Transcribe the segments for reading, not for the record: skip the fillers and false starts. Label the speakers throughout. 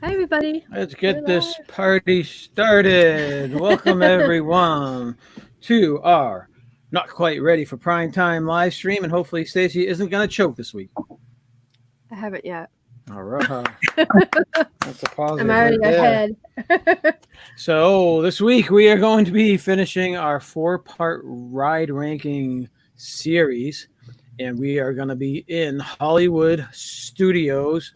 Speaker 1: Hi, everybody.
Speaker 2: Let's get this party started. Welcome, everyone, to our not quite ready for prime time live stream. And hopefully, Stacy isn't going to choke this week.
Speaker 1: I haven't yet.
Speaker 2: All right. That's a positive.
Speaker 1: I'm already ahead.
Speaker 2: So, this week we are going to be finishing our 4-part ride ranking series. And we are going to be in Hollywood Studios.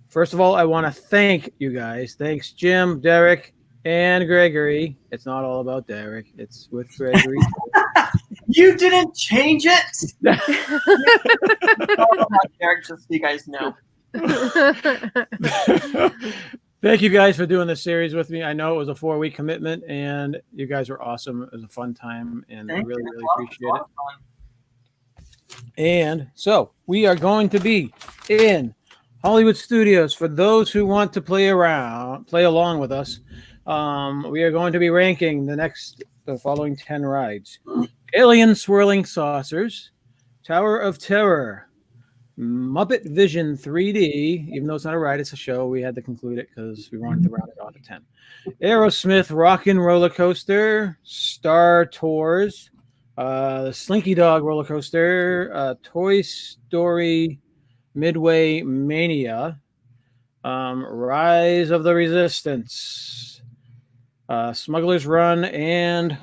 Speaker 2: First of all, I want to thank you guys. Thanks, Jim, Derick, and Greggory. It's not all about Derick. It's with Greggory.
Speaker 3: You didn't change it? It's all about Derick, just so you guys know.
Speaker 2: Thank you guys for doing this series with me. I know it was a 4-week commitment, and you guys were awesome. It was a fun time, and I really appreciate it. And so we are going to be in Hollywood Studios. For those who want to play along with us, we are going to be ranking the following 10 rides: Alien Swirling Saucers, Tower of Terror, Muppet Vision 3D. Even though it's not a ride, it's a show. We had to conclude it because we wanted to round it off to 10. Aerosmith Rockin' Roller Coaster, Star Tours, the Slinky Dog Roller Coaster, Toy Story Midway Mania, Rise of the Resistance, Smuggler's Run, and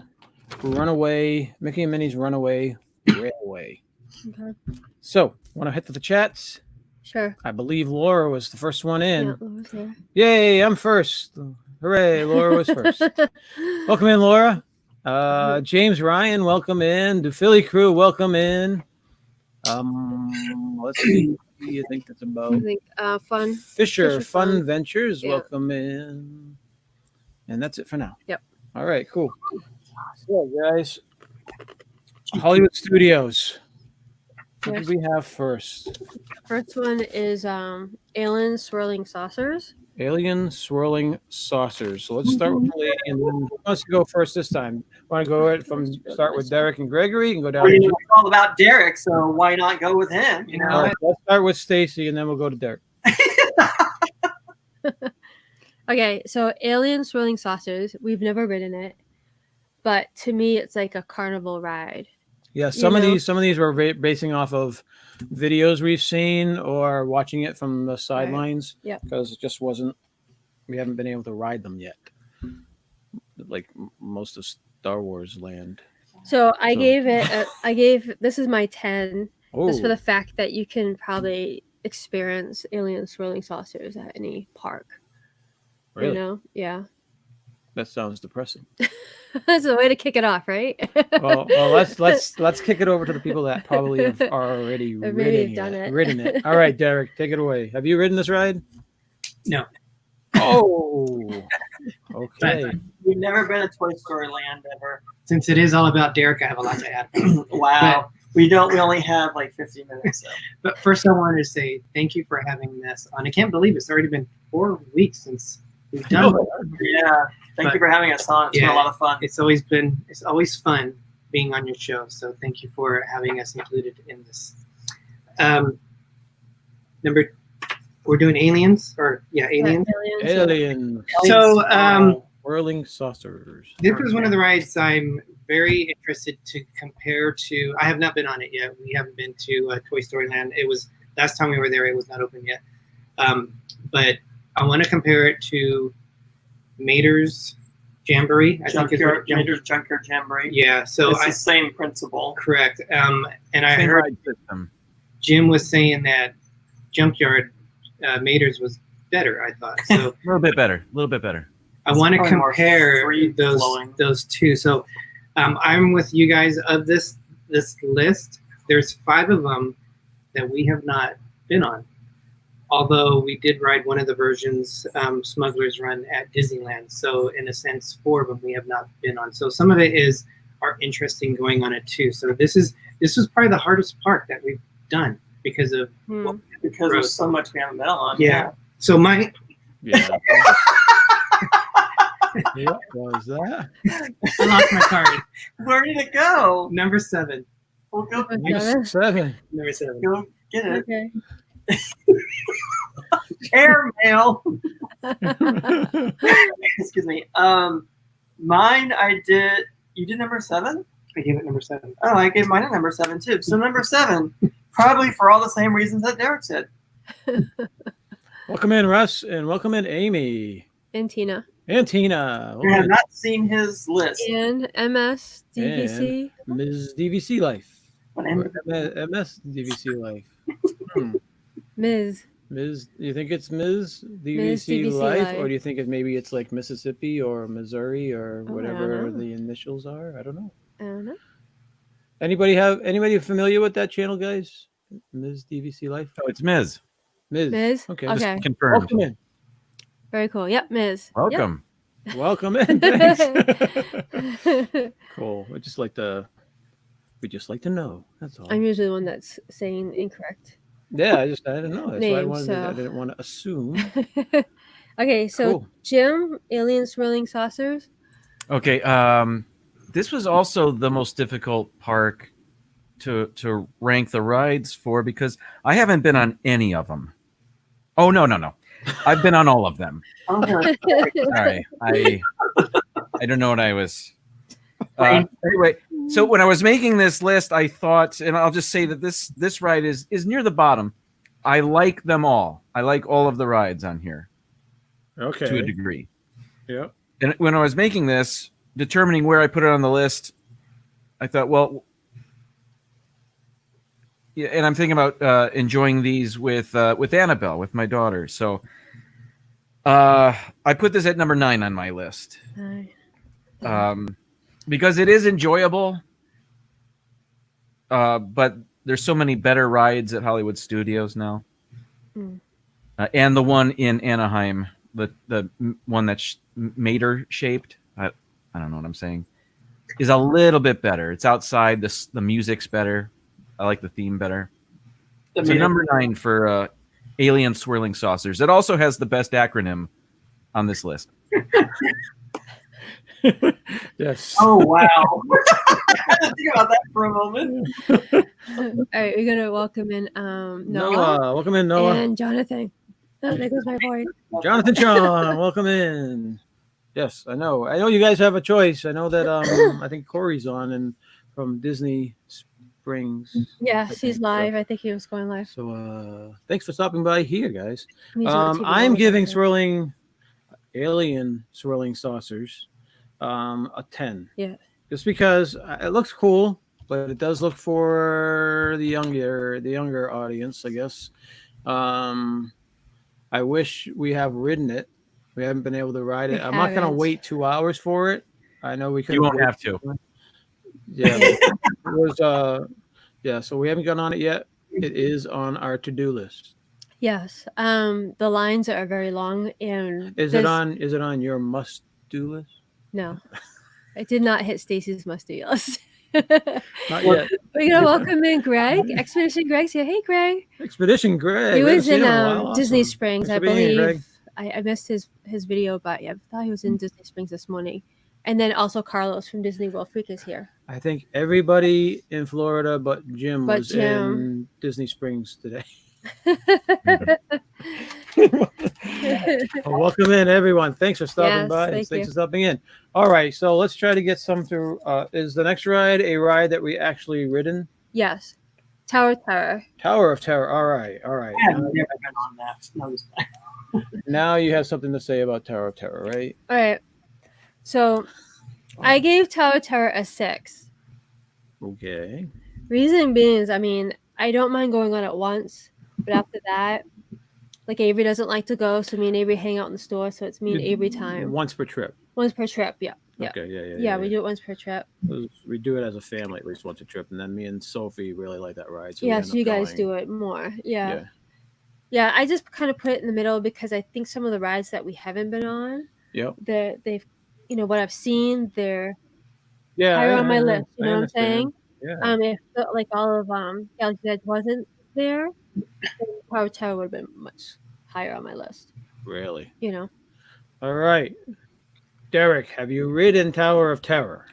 Speaker 2: Mickey and Minnie's Runaway Railway. Okay. So, want to hit the chats?
Speaker 1: Sure.
Speaker 2: I believe Laura was the first one in.
Speaker 1: Yeah, Laura's there.
Speaker 2: Yay, I'm first. Hooray, Laura was first. Welcome in, Laura. James Ryan, welcome in. The Philly crew, welcome in. Let's see. What do you think that's about?
Speaker 1: I think fun.
Speaker 2: Fisher Fun Ventures, welcome in. And that's it for now.
Speaker 1: Yep.
Speaker 2: All right, cool. So, guys, Hollywood Studios. What do we have first?
Speaker 1: First one is Alien Swirling Saucers.
Speaker 2: Alien Swirling Saucers. So let's start with the lady, and then who wants to go first this time? Want to go start with Derick and Greggory and go down?
Speaker 3: It's all about Derick, so why not go with him? You know.
Speaker 2: All right, let's start with Stacy, and then we'll go to Derick.
Speaker 1: Okay, so Alien Swirling Saucers. We've never ridden it, but to me, it's like a carnival ride.
Speaker 2: Yeah, some of these were basing off of videos we've seen or watching it from the sidelines.
Speaker 1: Right. Yeah,
Speaker 2: because it just wasn't. We haven't been able to ride them yet, like most of Star Wars land.
Speaker 1: So I gave this is my 10, just for the fact that you can probably experience Alien Swirling Saucers at any park.
Speaker 2: Really?
Speaker 1: You know? Yeah.
Speaker 2: That sounds depressing.
Speaker 1: That's a way to kick it off, right?
Speaker 2: well, let's kick it over to the people that probably have already ridden it. All right, Derick, take it away. Have you ridden this ride?
Speaker 3: No.
Speaker 2: Oh, okay.
Speaker 3: We've never been to Toy Story Land ever.
Speaker 4: Since it is all about Derick, I have a lot to add.
Speaker 3: Wow. We only have like 50 minutes. So.
Speaker 4: But first, I wanted to say thank you for having this on. I can't believe it's already been 4 weeks since we've done it.
Speaker 3: Yeah. Thank you for having us on. It's been a lot of fun.
Speaker 4: It's always fun being on your show. So thank you for having us included in this. We're doing aliens, aliens.
Speaker 2: Aliens.
Speaker 4: So
Speaker 2: Whirling Saucers.
Speaker 4: This was one of the rides I'm very interested to compare to. I have not been on it yet. We haven't been to Toy Story Land. It was last time we were there. It was not open yet. But I want to compare it to Mater's Jamboree.
Speaker 3: Mater's Junkyard Jamboree.
Speaker 4: Yeah, so
Speaker 3: it's the same principle.
Speaker 4: Correct. And I heard Jim was saying that Junkyard Mater's was better. I thought so.
Speaker 5: A little bit better.
Speaker 4: I want to compare those two. So I'm with you guys of this list. There's 5 of them that we have not been on. Although we did ride one of the versions, Smuggler's Run at Disneyland. So in a sense, 4 of them we have not been on. So some of it are interesting going on it too. So this was probably the hardest part that we've done because of
Speaker 3: there's so much we haven't been on.
Speaker 4: Yeah. So my
Speaker 2: What was that?
Speaker 4: I lost my card.
Speaker 3: Where did it go?
Speaker 4: Number 7.
Speaker 3: We'll go
Speaker 2: Number 7.
Speaker 4: Number 7.
Speaker 3: Go get it.
Speaker 1: Okay.
Speaker 3: Airmail. Excuse me. Mine, you did number 7?
Speaker 4: I gave it number 7.
Speaker 3: Oh, I gave mine a number 7 too. So number 7, probably for all the same reasons that Derick said.
Speaker 2: Welcome in, Russ, and welcome in, Amy.
Speaker 1: And Tina.
Speaker 2: And Tina.
Speaker 3: I have not seen his list.
Speaker 1: And MS DVC.
Speaker 2: And Ms. DVC Life.
Speaker 3: What,
Speaker 2: MS DVC Life.
Speaker 1: Ms.
Speaker 2: Ms. You think it's Ms. DVC,
Speaker 1: Ms. DVC
Speaker 2: Life, or do you think maybe it's like Mississippi or Missouri or whatever
Speaker 1: know.
Speaker 2: the initials are? I don't know.
Speaker 1: I don't know.
Speaker 2: Anybody familiar with that channel, guys? Ms. DVC Life.
Speaker 5: Oh, it's Ms.
Speaker 1: Ms.
Speaker 2: Okay.
Speaker 1: Okay.
Speaker 5: Confirmed.
Speaker 2: Welcome in.
Speaker 1: Very cool. Yep, Ms.
Speaker 5: Welcome.
Speaker 2: Welcome in. Thanks. Cool. We just like to know. That's all.
Speaker 1: I'm usually the one that's saying incorrect.
Speaker 2: Yeah, I didn't know. That's why I didn't want to assume.
Speaker 1: Okay, so
Speaker 2: Cool.
Speaker 1: Jim, alien swirling saucers.
Speaker 5: Okay. This was also the most difficult park to rank the rides for because I haven't been on any of them. Oh no. I've been on all of them. Sorry, I don't know what I was. Anyway, so when I was making this list, I thought, and I'll just say that this ride is near the bottom. I like them all. I like all of the rides on here.
Speaker 2: Okay.
Speaker 5: To a degree.
Speaker 2: Yeah.
Speaker 5: And when I was making this, determining where I put it on the list, I thought, well, yeah, and I'm thinking about enjoying these with Annabelle, with my daughter. So I put this at number 9 on my list. Because it is enjoyable, but there's so many better rides at Hollywood Studios now. And the one in Anaheim, the one that's Mater shaped, I don't know what I'm saying, is a little bit better. It's outside, the music's better. I like the theme better. So number 9 for Alien Swirling Saucers. It also has the best acronym on this list.
Speaker 2: Yes.
Speaker 3: Oh, wow. I had to think about that for a moment.
Speaker 1: All right, we're gonna welcome in Noah.
Speaker 2: Welcome in, Noah.
Speaker 1: And Jonathan. Oh, there goes my voice.
Speaker 2: Jonathan Sean, welcome in. Yes, I know you guys have a choice. I know that I think Corey's on and from Disney Springs.
Speaker 1: Yeah, he's live. I think he was going live.
Speaker 2: So thanks for stopping by here, guys.
Speaker 1: He's on TV
Speaker 2: I'm
Speaker 1: all
Speaker 2: giving
Speaker 1: the time.
Speaker 2: Alien Swirling Saucers a 10.
Speaker 1: Yeah.
Speaker 2: Just because it looks cool, but it does look for the younger audience, I guess. I wish we have ridden it. We haven't been able to ride it. I'm not going to wait 2 hours for it. I know we could.
Speaker 5: You won't have to.
Speaker 2: Yeah. It was so we haven't gone on it yet. It is on our to-do list.
Speaker 1: Yes. The lines are very long and
Speaker 2: Is it on your must-do list?
Speaker 1: No. I did not hit Stacy's must-do list.
Speaker 2: Not yet.
Speaker 1: We're gonna welcome in Greg. Expedition Greg's here. Hey Greg.
Speaker 2: Expedition Greg.
Speaker 1: He
Speaker 2: We
Speaker 1: was
Speaker 2: haven't
Speaker 1: in
Speaker 2: seen him in a while.
Speaker 1: Disney
Speaker 2: Awesome.
Speaker 1: Springs,
Speaker 2: Thanks
Speaker 1: I
Speaker 2: for being here,
Speaker 1: believe.
Speaker 2: Greg.
Speaker 1: I missed his video, but yeah, I thought he was in Disney Springs this morning. And then also Carlos from Disney World Freak is here.
Speaker 2: I think everybody in Florida but Jim was in Disney Springs today. Well, welcome in, everyone. Thanks for stopping by. Thanks for stopping in. All right, so let's try to get some through. Is the next ride a ride that we actually ridden?
Speaker 1: Yes. Tower of Terror.
Speaker 2: Tower of Terror. All right.
Speaker 3: I have never been on that. No,
Speaker 2: now you have something to say about Tower of Terror, right?
Speaker 1: All right. So I gave Tower of Terror a 6.
Speaker 2: Okay.
Speaker 1: Reason being is, I mean, I don't mind going on it once, but after that, like Avery doesn't like to go, so me and Avery hang out in the store, so it's me and Avery time.
Speaker 2: Once per trip.
Speaker 1: Once per trip, yeah.
Speaker 2: Okay,
Speaker 1: yeah. We do it once per trip.
Speaker 2: We do it as a family at least once a trip, and then me and Sophie really like that ride. So
Speaker 1: so you guys do it more. Yeah. I just kind of put it in the middle because I think some of the rides that we haven't been on, they've, what I've seen, they're higher on my list. You know what I'm saying?
Speaker 2: Yeah.
Speaker 1: If like all of Galaxy Edge wasn't there, Tower of Terror would have been much higher on my list.
Speaker 2: Really?
Speaker 1: All
Speaker 2: right. Derick, have you ridden Tower of Terror?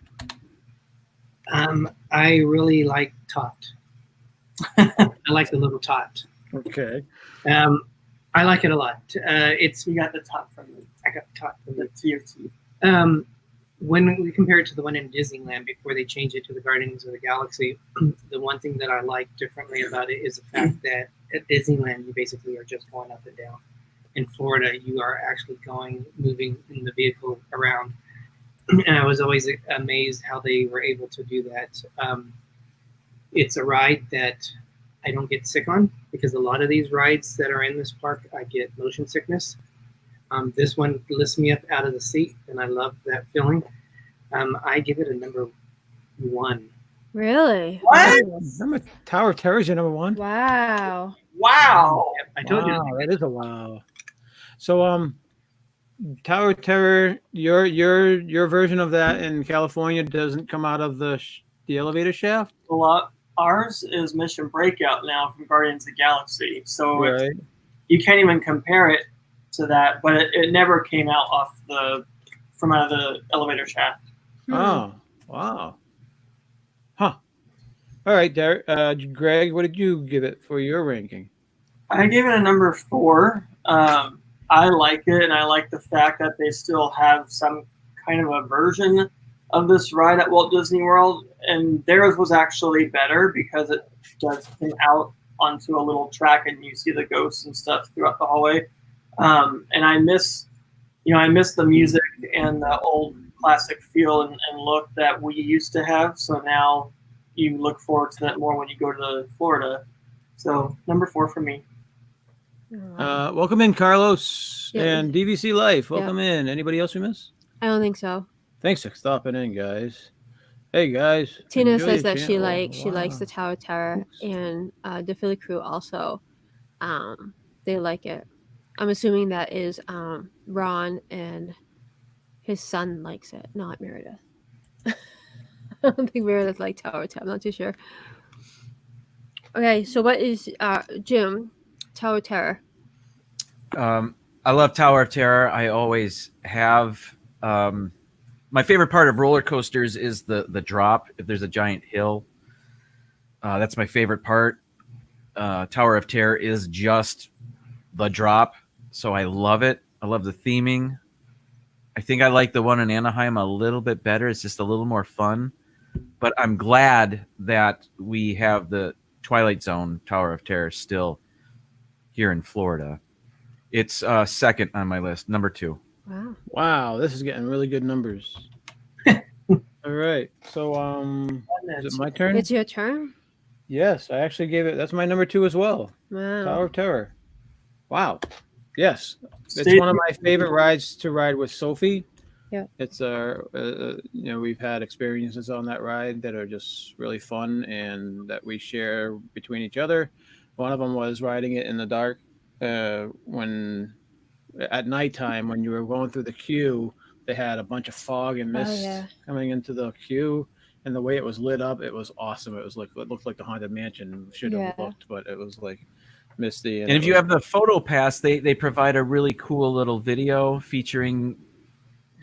Speaker 4: I really like Tot. I like the little Tot.
Speaker 2: Okay.
Speaker 4: I like it a lot.
Speaker 3: We got the top from
Speaker 4: I got the top from
Speaker 3: the TRT.
Speaker 4: When we compare it to the one in Disneyland before they changed it to the Guardians of the Galaxy, the one thing that I like differently about it is the fact that at Disneyland you basically are just going up and down. In Florida, you are actually moving in the vehicle around. And I was always amazed how they were able to do that. It's a ride that I don't get sick on because a lot of these rides that are in this park, I get motion sickness. This one lifts me up out of the seat, and I love that feeling. I give it a number 1.
Speaker 1: Really?
Speaker 3: What?
Speaker 2: Number Tower of Terror is your number 1.
Speaker 1: Wow.
Speaker 3: Wow.
Speaker 4: Yep, I told you.
Speaker 2: That is a wow. So Tower of Terror, your version of that in California doesn't come out of the elevator shaft?
Speaker 3: Ours is Mission Breakout now from Guardians of the Galaxy. So
Speaker 2: Right.
Speaker 3: You can't even compare it to that, but it never came out from out of the elevator shaft.
Speaker 2: Oh, wow. Huh. All right, Derek. Greg, what did you give it for your ranking?
Speaker 3: I gave it a number 4. I like it, and I like the fact that they still have some kind of a version of this ride at Walt Disney World, and theirs was actually better because it does come out onto a little track, and you see the ghosts and stuff throughout the hallway. And I miss the music and the old classic feel and look that we used to have. So now you look forward to that more when you go to Florida. So number 4 for me.
Speaker 2: Welcome in, Carlos and DVC Life. Welcome in. Anybody else we miss?
Speaker 1: I don't think so.
Speaker 2: Thanks for stopping in, guys. Hey, guys.
Speaker 1: Tina says that she likes the Tower of Terror, and the Philly crew also. They like it. I'm assuming that is Ron and his son likes it, not Meredith. I don't think Meredith liked Tower of Terror. I'm not too sure. Okay, so what is Jim? Tower of Terror.
Speaker 5: I love Tower of Terror. I always have. My favorite part of roller coasters is the drop. If there's a giant hill, that's my favorite part. Tower of Terror is just the drop, so I love it. I love the theming. I think I like the one in Anaheim a little bit better. It's just a little more fun. But I'm glad that we have the Twilight Zone Tower of Terror still here in Florida. It's second on my list, number 2.
Speaker 2: Wow, this is getting really good numbers. All right, so is it my turn?
Speaker 1: It's your turn.
Speaker 2: Yes, I actually gave it. That's my number 2 as well.
Speaker 1: Wow.
Speaker 2: Tower of Terror. Wow. Yes, it's one of my favorite rides to ride with Sophie.
Speaker 1: Yeah,
Speaker 2: it's we've had experiences on that ride that are just really fun and that we share between each other. One of them was riding it in the dark when at nighttime when you were going through the queue. They had a bunch of fog and mist coming into the queue, and the way it was lit up, it was awesome. It looked like the Haunted Mansion should have looked, but it was like misty.
Speaker 5: And if you have the photo pass, they provide a really cool little video featuring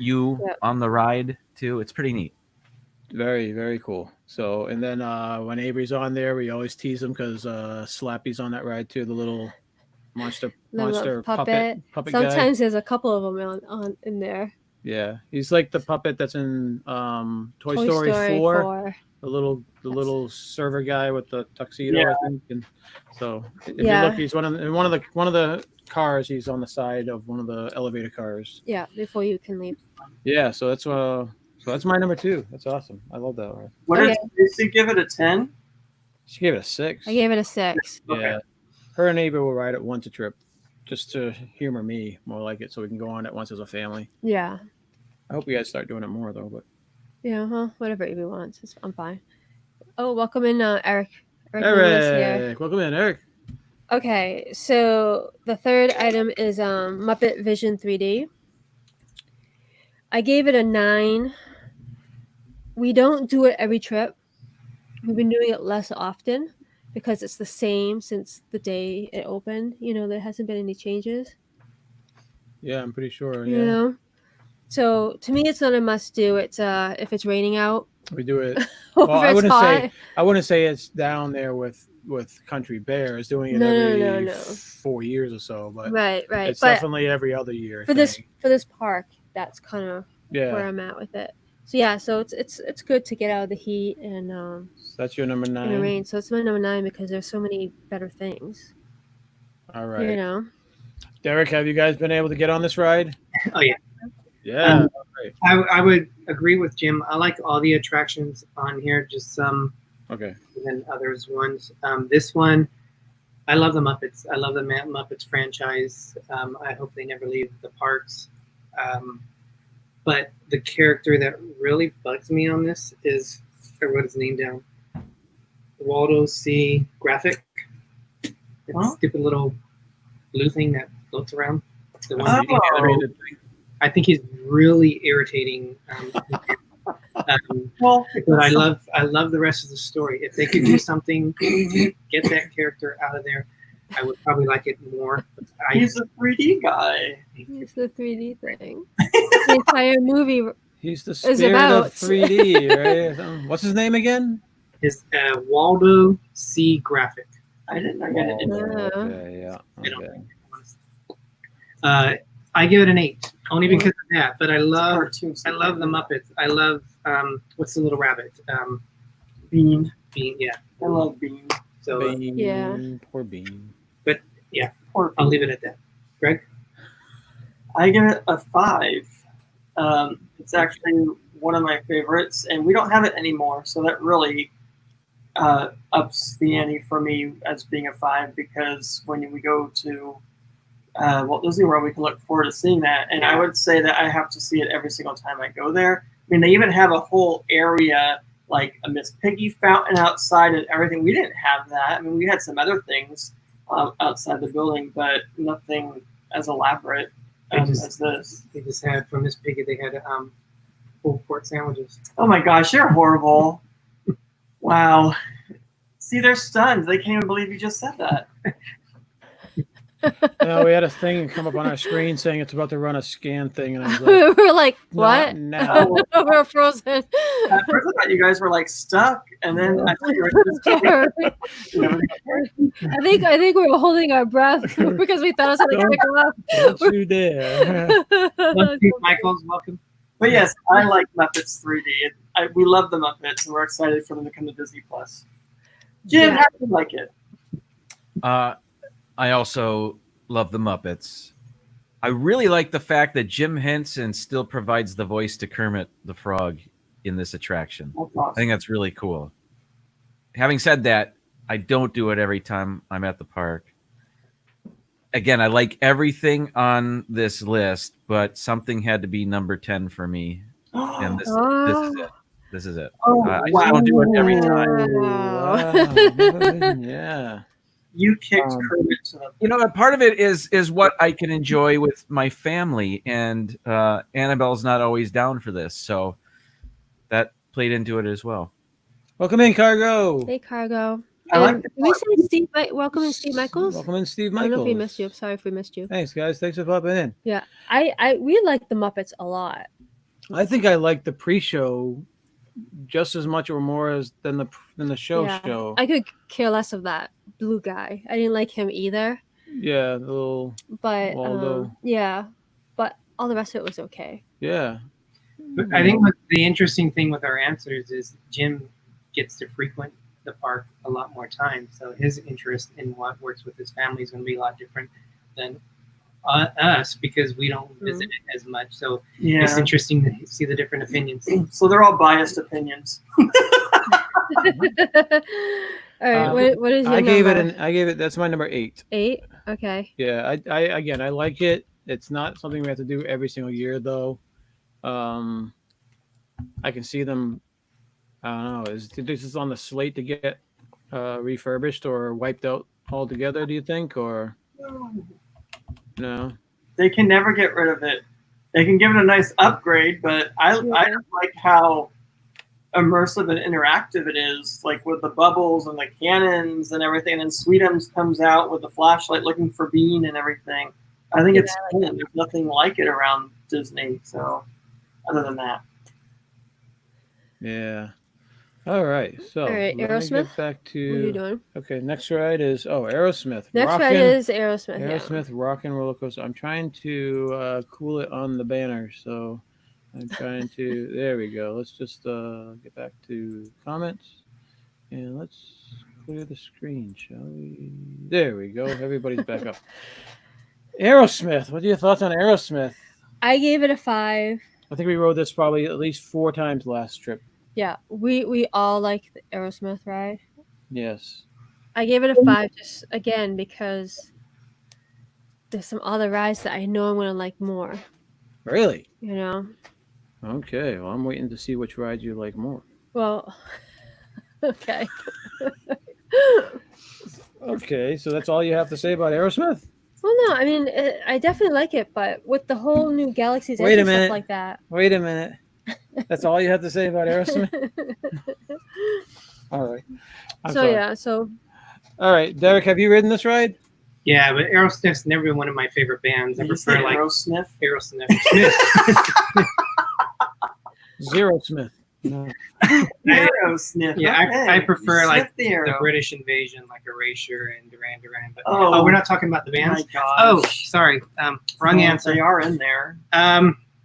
Speaker 5: you on the ride too. It's pretty neat.
Speaker 2: Very, very cool. So, and then when Avery's on there, we always tease him because Slappy's on that ride too. The little monster puppet
Speaker 1: Sometimes
Speaker 2: guy.
Speaker 1: There's a couple of them on in there.
Speaker 2: Yeah, he's like the puppet that's in Toy Story 4. The little server guy with the tuxedo, I think. And so if you look, he's one of the cars. He's on the side of one of the elevator cars.
Speaker 1: Yeah, before you can leave.
Speaker 2: Yeah, so that's my number 2. That's awesome. I love that one.
Speaker 3: What did she give it a 10?
Speaker 2: She gave it a 6.
Speaker 1: I gave it a 6.
Speaker 2: Yeah, okay. Her and Ava will ride it once a trip, just to humor me more like it, so we can go on it once as a family.
Speaker 1: Yeah.
Speaker 2: I hope you guys start doing it more though, but.
Speaker 1: Yeah, whatever Ava wants, I'm fine. Oh, welcome in, Eric.
Speaker 2: Eric, welcome in, Eric.
Speaker 1: Okay, so the third item is Muppet Vision 3D. I gave it a 9. We don't do it every trip. We've been doing it less often because it's the same since the day it opened. There hasn't been any changes.
Speaker 2: Yeah, I'm pretty sure.
Speaker 1: You know? So to me, it's not a must do. It's if it's raining out,
Speaker 2: we do it. Well, I wouldn't say it's down there with with Country Bears doing it every 4 years or so, but
Speaker 1: right.
Speaker 2: It's definitely every other year.
Speaker 1: For this park, that's kind of where I'm at with it. So so it's good to get out of the heat and
Speaker 2: so that's your number 9.
Speaker 1: In the rain. So it's my number 9 because there's so many better things.
Speaker 2: All right.
Speaker 1: You know.
Speaker 2: Derick, have you guys been able to get on this ride?
Speaker 4: Oh yeah.
Speaker 2: Yeah.
Speaker 4: I would agree with Jim. I like all the attractions on here, just some than others ones. This one, I love the Muppets. I love the Muppets franchise. I hope they never leave the parks. But the character that really bugs me on this is, I wrote his name down, Waldo C. Graphic. It's a stupid little blue thing that floats around. The one animated thing. I think he's really irritating. But I love the rest of the story. If they could do something to get that character out of there, I would probably like it more.
Speaker 3: He's a 3D guy.
Speaker 1: He's the 3D thing. The entire movie.
Speaker 2: He's the spirit of 3D, right? What's his name again?
Speaker 4: It's Waldo C. Graphic.
Speaker 3: I didn't know.
Speaker 4: Okay. I give it an 8, only because of that. But I love the Muppets. I love what's the little rabbit?
Speaker 3: Bean.
Speaker 4: Bean, yeah.
Speaker 3: I love Bean.
Speaker 4: So
Speaker 2: Bean, poor Bean.
Speaker 4: But yeah, I'll leave it at that. Greg?
Speaker 3: I give it a 5. It's actually one of my favorites, and we don't have it anymore, so that really ups the ante for me as being a 5, because when we go to Walt Disney World, we can look forward to seeing that. And I would say that I have to see it every single time I go there. I mean, they even have a whole area, like a Miss Piggy fountain outside and everything. We didn't have that. I mean, we had some other things outside the building, but nothing as elaborate as this.
Speaker 4: They just had, from Miss Piggy, they had pulled pork sandwiches.
Speaker 3: Oh my gosh, you're horrible. Wow. See, they're stunned. They can't even believe you just said that.
Speaker 2: We had a thing come up on our screen saying it's about to run a scan thing, and I was like,
Speaker 1: we're like, what?
Speaker 2: No.
Speaker 1: We're frozen.
Speaker 3: At first I thought you guys were like stuck, and then I thought you were just
Speaker 1: I think we were holding our breath because we thought it was going to kick off.
Speaker 2: Don't you dare.
Speaker 4: Michael's welcome.
Speaker 3: But yes, I like Muppets 3D. We love the Muppets, and we're excited for them to come to Disney Plus. Jim, how do you like it?
Speaker 5: I also love the Muppets. I really like the fact that Jim Henson still provides the voice to Kermit the Frog in this attraction.
Speaker 3: Awesome.
Speaker 5: I think that's really cool. Having said that, I don't do it every time I'm at the park. Again, I like everything on this list, but something had to be number 10 for me. And this is it. This is it. I just don't do it every time.
Speaker 2: Wow. Yeah.
Speaker 3: You kicked Kermit to the...
Speaker 5: You know, part of it is what I can enjoy with my family, and Annabelle's not always down for this, so that played into it as well.
Speaker 2: Welcome in, Cargo.
Speaker 1: Hey, Cargo.
Speaker 3: Did
Speaker 1: we say Steve? Welcome in, Steve Michaels.
Speaker 2: Welcome in, Steve
Speaker 1: I
Speaker 2: Michaels.
Speaker 1: don't know if we missed you. I'm sorry if we missed you.
Speaker 2: Thanks, guys. Thanks for popping in.
Speaker 1: Yeah, we like the Muppets a lot.
Speaker 2: I think I like the pre-show just as much or more than the show.
Speaker 1: I could care less of that blue guy. I didn't like him either.
Speaker 2: Yeah, the little Waldo.
Speaker 1: But all the rest of it was okay.
Speaker 2: Yeah.
Speaker 4: But I think the interesting thing with our answers is Jim gets to frequent the park a lot more time, so his interest in what works with his family is going to be a lot different than us, because we don't visit it as much. So it's interesting to see the different opinions.
Speaker 3: So they're all biased opinions.
Speaker 1: All right, what is your number?
Speaker 2: I gave it. That's my number 8.
Speaker 1: 8. Okay.
Speaker 2: Yeah. I like it. It's not something we have to do every single year, though. I can see them. I don't know. Is this on the slate to get refurbished or wiped out altogether? Do you think, or no?
Speaker 3: They can never get rid of it. They can give it a nice upgrade, but I don't like how immersive and interactive it is, like with the bubbles and the cannons and everything. And then Sweetums comes out with the flashlight looking for Bean and everything. I think it's fun. There's nothing like it around Disney. So other than that.
Speaker 2: Yeah. All right, so
Speaker 1: let me
Speaker 2: get back to.
Speaker 1: What are you doing?
Speaker 2: Okay, next ride is Aerosmith.
Speaker 1: Next ride is Aerosmith.
Speaker 2: Aerosmith Rock and Roller Coaster. I'm trying to cool it on the banner, so I'm trying to. There we go. Let's just get back to comments, and let's clear the screen, shall we? There we go. Everybody's back up. Aerosmith. What are your thoughts on Aerosmith?
Speaker 1: I gave it a 5.
Speaker 2: I think we rode this probably at least 4 times last trip.
Speaker 1: Yeah, we all like the Aerosmith ride.
Speaker 2: Yes.
Speaker 1: I gave it a 5 just again because there's some other rides that I know I'm gonna like more.
Speaker 2: Really?
Speaker 1: You know.
Speaker 2: Okay. Well, I'm waiting to see which ride you like more.
Speaker 1: Well. Okay.
Speaker 2: Okay, so that's all you have to say about Aerosmith?
Speaker 1: Well, no, I mean, I definitely like it, but with the whole new Galaxy's Edge and stuff like that.
Speaker 2: Wait a minute. That's all you have to say about Aerosmith? All right.
Speaker 1: So.
Speaker 2: All right, Derick, have you ridden this ride?
Speaker 4: Yeah, but Aerosmith's never been one of my favorite bands. I prefer like
Speaker 3: Aerosmith.
Speaker 2: Zero Smith. No.
Speaker 3: Aerosmith.
Speaker 4: Yeah, I prefer like the British Invasion, like Erasure and Duran Duran. But we're not talking about the bands. Oh, sorry, wrong answer.
Speaker 3: They are in there.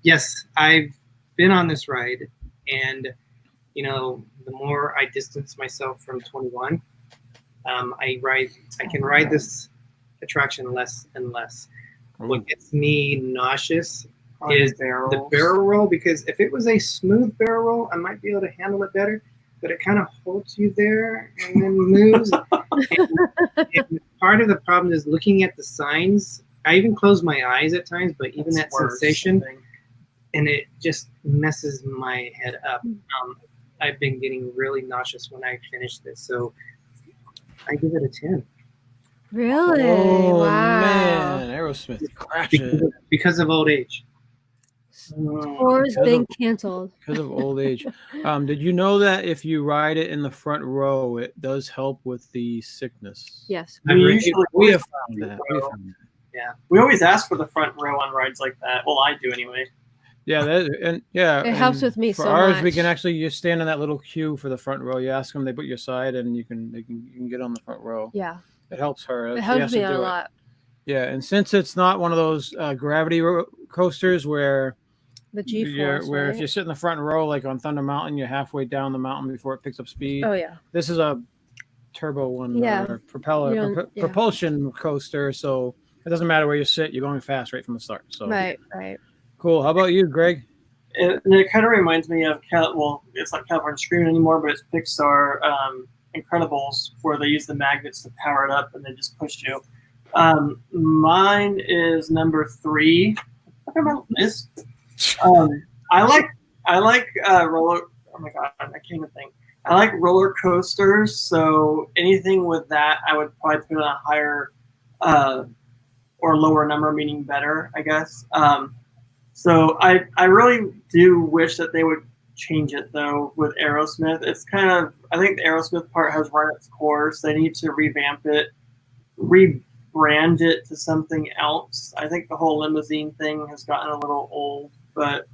Speaker 4: Yes, I've been on this ride, and the more I distance myself from 21, I can ride this attraction less and less. What gets me nauseous is the barrel roll, because if it was a smooth barrel roll, I might be able to handle it better, but it kind of holds you there and then moves. and part of the problem is looking at the signs. I even close my eyes at times, but even that sensation, and it just messes my head up. I've been getting really nauseous when I finish this, so I give it a 10.
Speaker 1: Really?
Speaker 2: Oh,
Speaker 1: wow.
Speaker 2: Man, Aerosmith crashes.
Speaker 4: Because of old age.
Speaker 1: Tour's been canceled.
Speaker 2: Because of old age. Did you know that if you ride it in the front row, it does help with the sickness?
Speaker 1: Yes.
Speaker 2: We have found that.
Speaker 3: Yeah. We always ask for the front row on rides like that. Well, I do anyway.
Speaker 2: Yeah,
Speaker 1: it helps with me
Speaker 2: for
Speaker 1: so
Speaker 2: ours,
Speaker 1: much.
Speaker 2: we can actually you stand in that little queue for the front row. You ask them, they put your side, and you can get on the front row.
Speaker 1: Yeah,
Speaker 2: it helps her.
Speaker 1: It helps me a lot.
Speaker 2: Yeah, and since it's not one of those gravity coasters where
Speaker 1: the G-force,
Speaker 2: where if you sit in the front row, like on Thunder Mountain, you're halfway down the mountain before it picks up speed.
Speaker 1: Oh yeah,
Speaker 2: this is a turbo one, or propulsion coaster, so it doesn't matter where you sit. You're going fast right from the start. So
Speaker 1: right.
Speaker 2: Cool. How about you, Greg?
Speaker 3: It kind of reminds me of it's not California Screaming anymore, but it's Pixar Incredibles, where they use the magnets to power it up and they just push you. Mine is number 3. What about this? I like roller. Oh my god, I can't even think. I like roller coasters, so anything with that, I would probably put on a higher or lower number, meaning better, I guess. So I really do wish that they would change it, though, with Aerosmith. It's kind of, I think the Aerosmith part has run its course. They need to revamp it, rebrand it to something else. I think the whole limousine thing has gotten a little old, but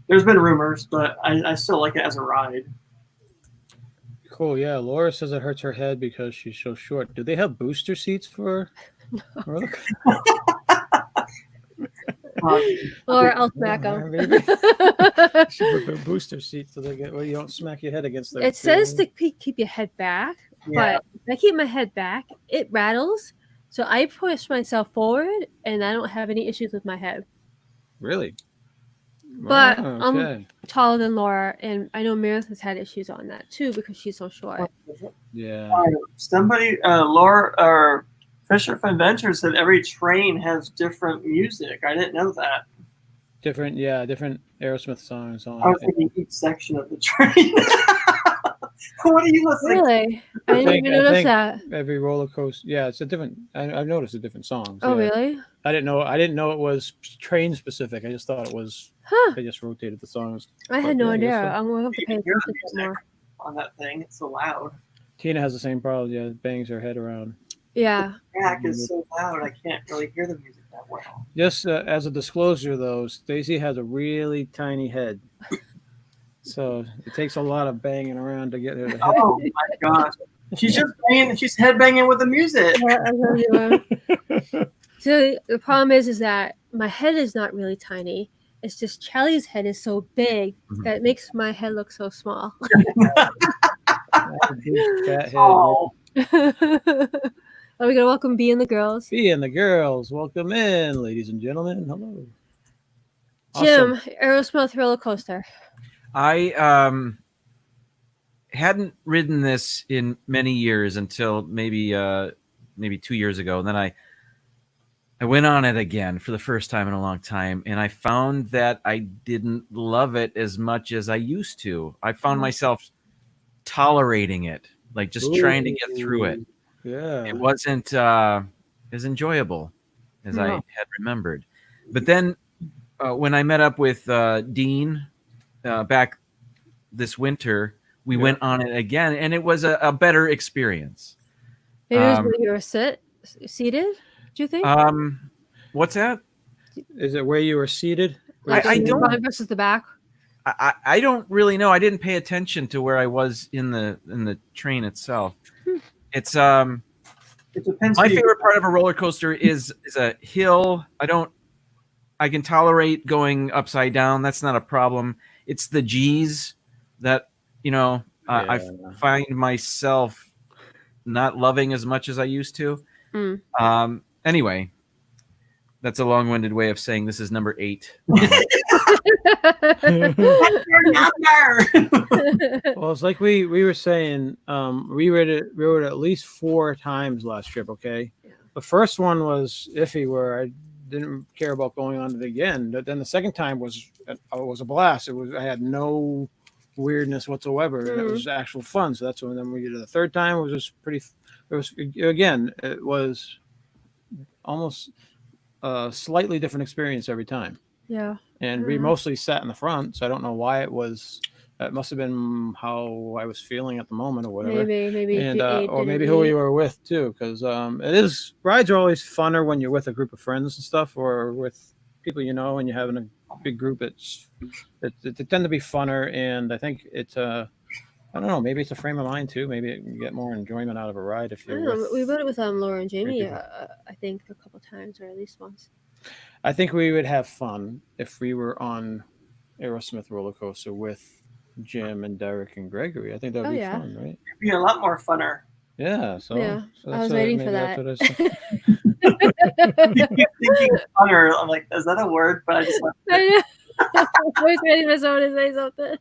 Speaker 3: there's been rumors, but I still like it as a ride.
Speaker 2: Cool, yeah. Laura says it hurts her head because she's so short. Do they have booster seats for her?
Speaker 1: Or I'll smack them.
Speaker 2: Should put booster seats so you don't smack your head against them.
Speaker 1: It says to keep your head back, but if I keep my head back, it rattles. So I push myself forward, and I don't have any issues with my head.
Speaker 2: Really?
Speaker 1: But I'm taller than Laura, and I know Meredith has had issues on that too because she's so short.
Speaker 2: Yeah.
Speaker 3: Somebody, Laura or Fisher from Adventure said every train has different music. I didn't know that.
Speaker 2: Different Aerosmith songs on.
Speaker 3: I was thinking each section of the train. What are you listening to?
Speaker 1: Really? I didn't even notice that.
Speaker 2: Every roller coaster, yeah, it's a different. I've noticed a different songs.
Speaker 1: Oh,
Speaker 2: yeah.
Speaker 1: really?
Speaker 2: I didn't know it was train specific. I just thought it was. They just rotated the songs.
Speaker 1: I had no idea. I'm going to have to pay attention more
Speaker 3: on that thing. It's so loud.
Speaker 2: Tina has the same problem. Yeah, bangs her head around.
Speaker 1: Yeah.
Speaker 3: The track is so loud. I can't really hear the music that well.
Speaker 2: Just as a disclosure, though, Stacy has a really tiny head. So it takes a lot of banging around to get her to hit.
Speaker 3: Oh my gosh. She's just banging, she's headbanging with the music.
Speaker 1: So the problem is that my head is not really tiny. It's just Charlie's head is so big that it makes my head look so small.
Speaker 2: Fat head.
Speaker 3: Oh.
Speaker 1: Are we gonna welcome B and the girls?
Speaker 2: B and the girls, welcome in, ladies and gentlemen. Hello.
Speaker 1: Jim, awesome. Aerosmith roller coaster.
Speaker 5: I hadn't ridden this in many years until maybe 2 years ago, and then I went on it again for the first time in a long time, and I found that I didn't love it as much as I used to. I found myself tolerating it, like just trying to get through it.
Speaker 2: Yeah,
Speaker 5: it wasn't as enjoyable as I had remembered. But then when I met up with Dean back this winter, we went on it again, and it was a better experience.
Speaker 1: Maybe it was where you were seated. Do you think?
Speaker 5: What's that?
Speaker 2: Is it where you were seated?
Speaker 1: Like I don't versus the back.
Speaker 5: I don't really know. I didn't pay attention to where I was in the train itself. It depends. My favorite part of a roller coaster is a hill. I can tolerate going upside down. That's not a problem. It's the G's that I find myself not loving as much as I used to. Anyway, that's a long-winded way of saying this is number 8.
Speaker 3: What's your number?
Speaker 2: Well, it's like we were saying, we read it at least 4 times last trip. Okay, the first one was iffy, where I didn't care about going on it again. But then the second time was a blast. I had no weirdness whatsoever, and it was actual fun. So that's when then we did the third time. It was just pretty. It was almost a slightly different experience every time.
Speaker 1: Yeah.
Speaker 2: And we mostly sat in the front, so I don't know why it was. It must have been how I was feeling at the moment, or whatever.
Speaker 1: Maybe,
Speaker 2: and or maybe who you were with too, because rides are always funner when you're with a group of friends and stuff, or with people and you're having a big group. They tend to be funner, and I think it's I don't know. Maybe it's a frame of mind too. Maybe you get more enjoyment out of a ride if you're.
Speaker 1: We rode it with Laura and Jamie. I think a couple times, or at least once.
Speaker 2: I think we would have fun if we were on Aerosmith roller coaster with Jim and Derick and Gregory. I think that would be fun, right?
Speaker 3: It'd be a lot more funner.
Speaker 2: Yeah. So
Speaker 1: I was waiting for that.
Speaker 3: You keep thinking funner. I'm like, is that a word? But I just.
Speaker 1: I was waiting for someone to say something.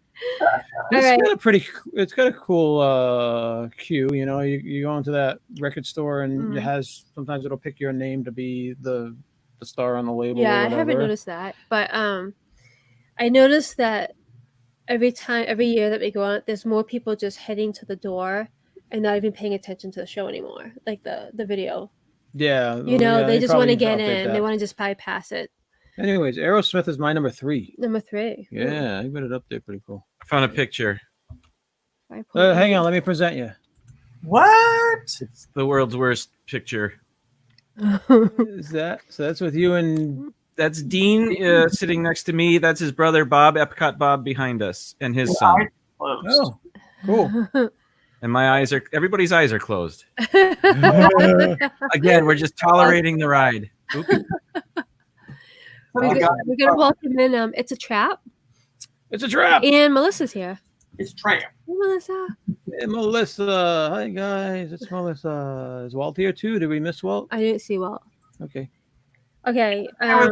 Speaker 2: It's got a cool queue. You go into that record store, and it has, sometimes it'll pick your name to be the star on the label.
Speaker 1: Yeah, I haven't noticed that, but I noticed that every year that we go on, there's more people just heading to the door and not even paying attention to the show anymore, like the video.
Speaker 2: Yeah,
Speaker 1: they just want to get in. They want to just bypass it.
Speaker 2: Anyways, Aerosmith is my number 3.
Speaker 1: Number 3.
Speaker 2: Yeah, I put it up there. Pretty cool.
Speaker 5: I found a picture.
Speaker 2: Hang on, let me present you.
Speaker 3: What?
Speaker 5: It's the world's worst picture.
Speaker 2: Is that so? That's with you and
Speaker 5: that's Dean sitting next to me. That's his brother Bob, Epcot Bob, behind us, and his son.
Speaker 2: Oh, cool.
Speaker 5: And everybody's eyes are closed. Again, we're just tolerating the ride.
Speaker 1: We're gonna welcome in. It's a trap.
Speaker 2: It's a trap.
Speaker 1: And Melissa's here.
Speaker 3: It's trap.
Speaker 1: Hey, Melissa.
Speaker 2: Hey, Melissa. Hi guys. It's Melissa. Is Walt here too? Did we miss Walt?
Speaker 1: I didn't see Walt.
Speaker 2: Okay.
Speaker 3: I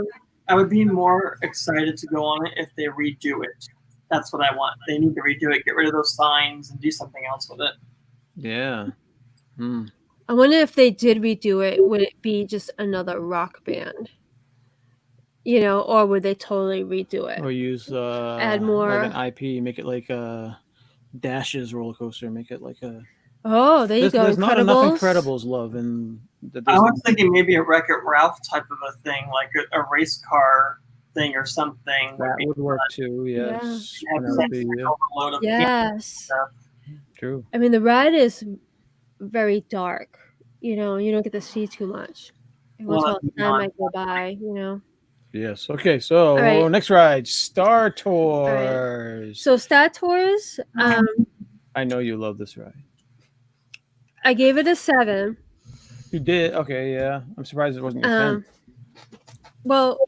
Speaker 3: would be more excited to go on it if they redo it. That's what I want. They need to redo it. Get rid of those signs and do something else with it.
Speaker 2: Yeah.
Speaker 1: I wonder if they did redo it, would it be just another rock band? Or would they totally redo it?
Speaker 2: Or use
Speaker 1: add more
Speaker 2: like an IP, make it like a Dash's roller coaster, make it like a.
Speaker 1: Oh, there you go.
Speaker 2: There's not enough Incredibles love in the Disney.
Speaker 3: I was thinking maybe a Wreck-It Ralph type of a thing, like a race car thing or something.
Speaker 2: That would work too. Yes.
Speaker 1: Yes.
Speaker 2: True.
Speaker 1: I mean, the ride is very dark. You don't get to see too much. Once all the time I go by.
Speaker 2: Yes. Okay. So next ride, Star Tours.
Speaker 1: Right. So Star Tours.
Speaker 2: I know you love this ride.
Speaker 1: I gave it a 7.
Speaker 2: You did? Okay. Yeah. I'm surprised it wasn't your 10.
Speaker 1: Well,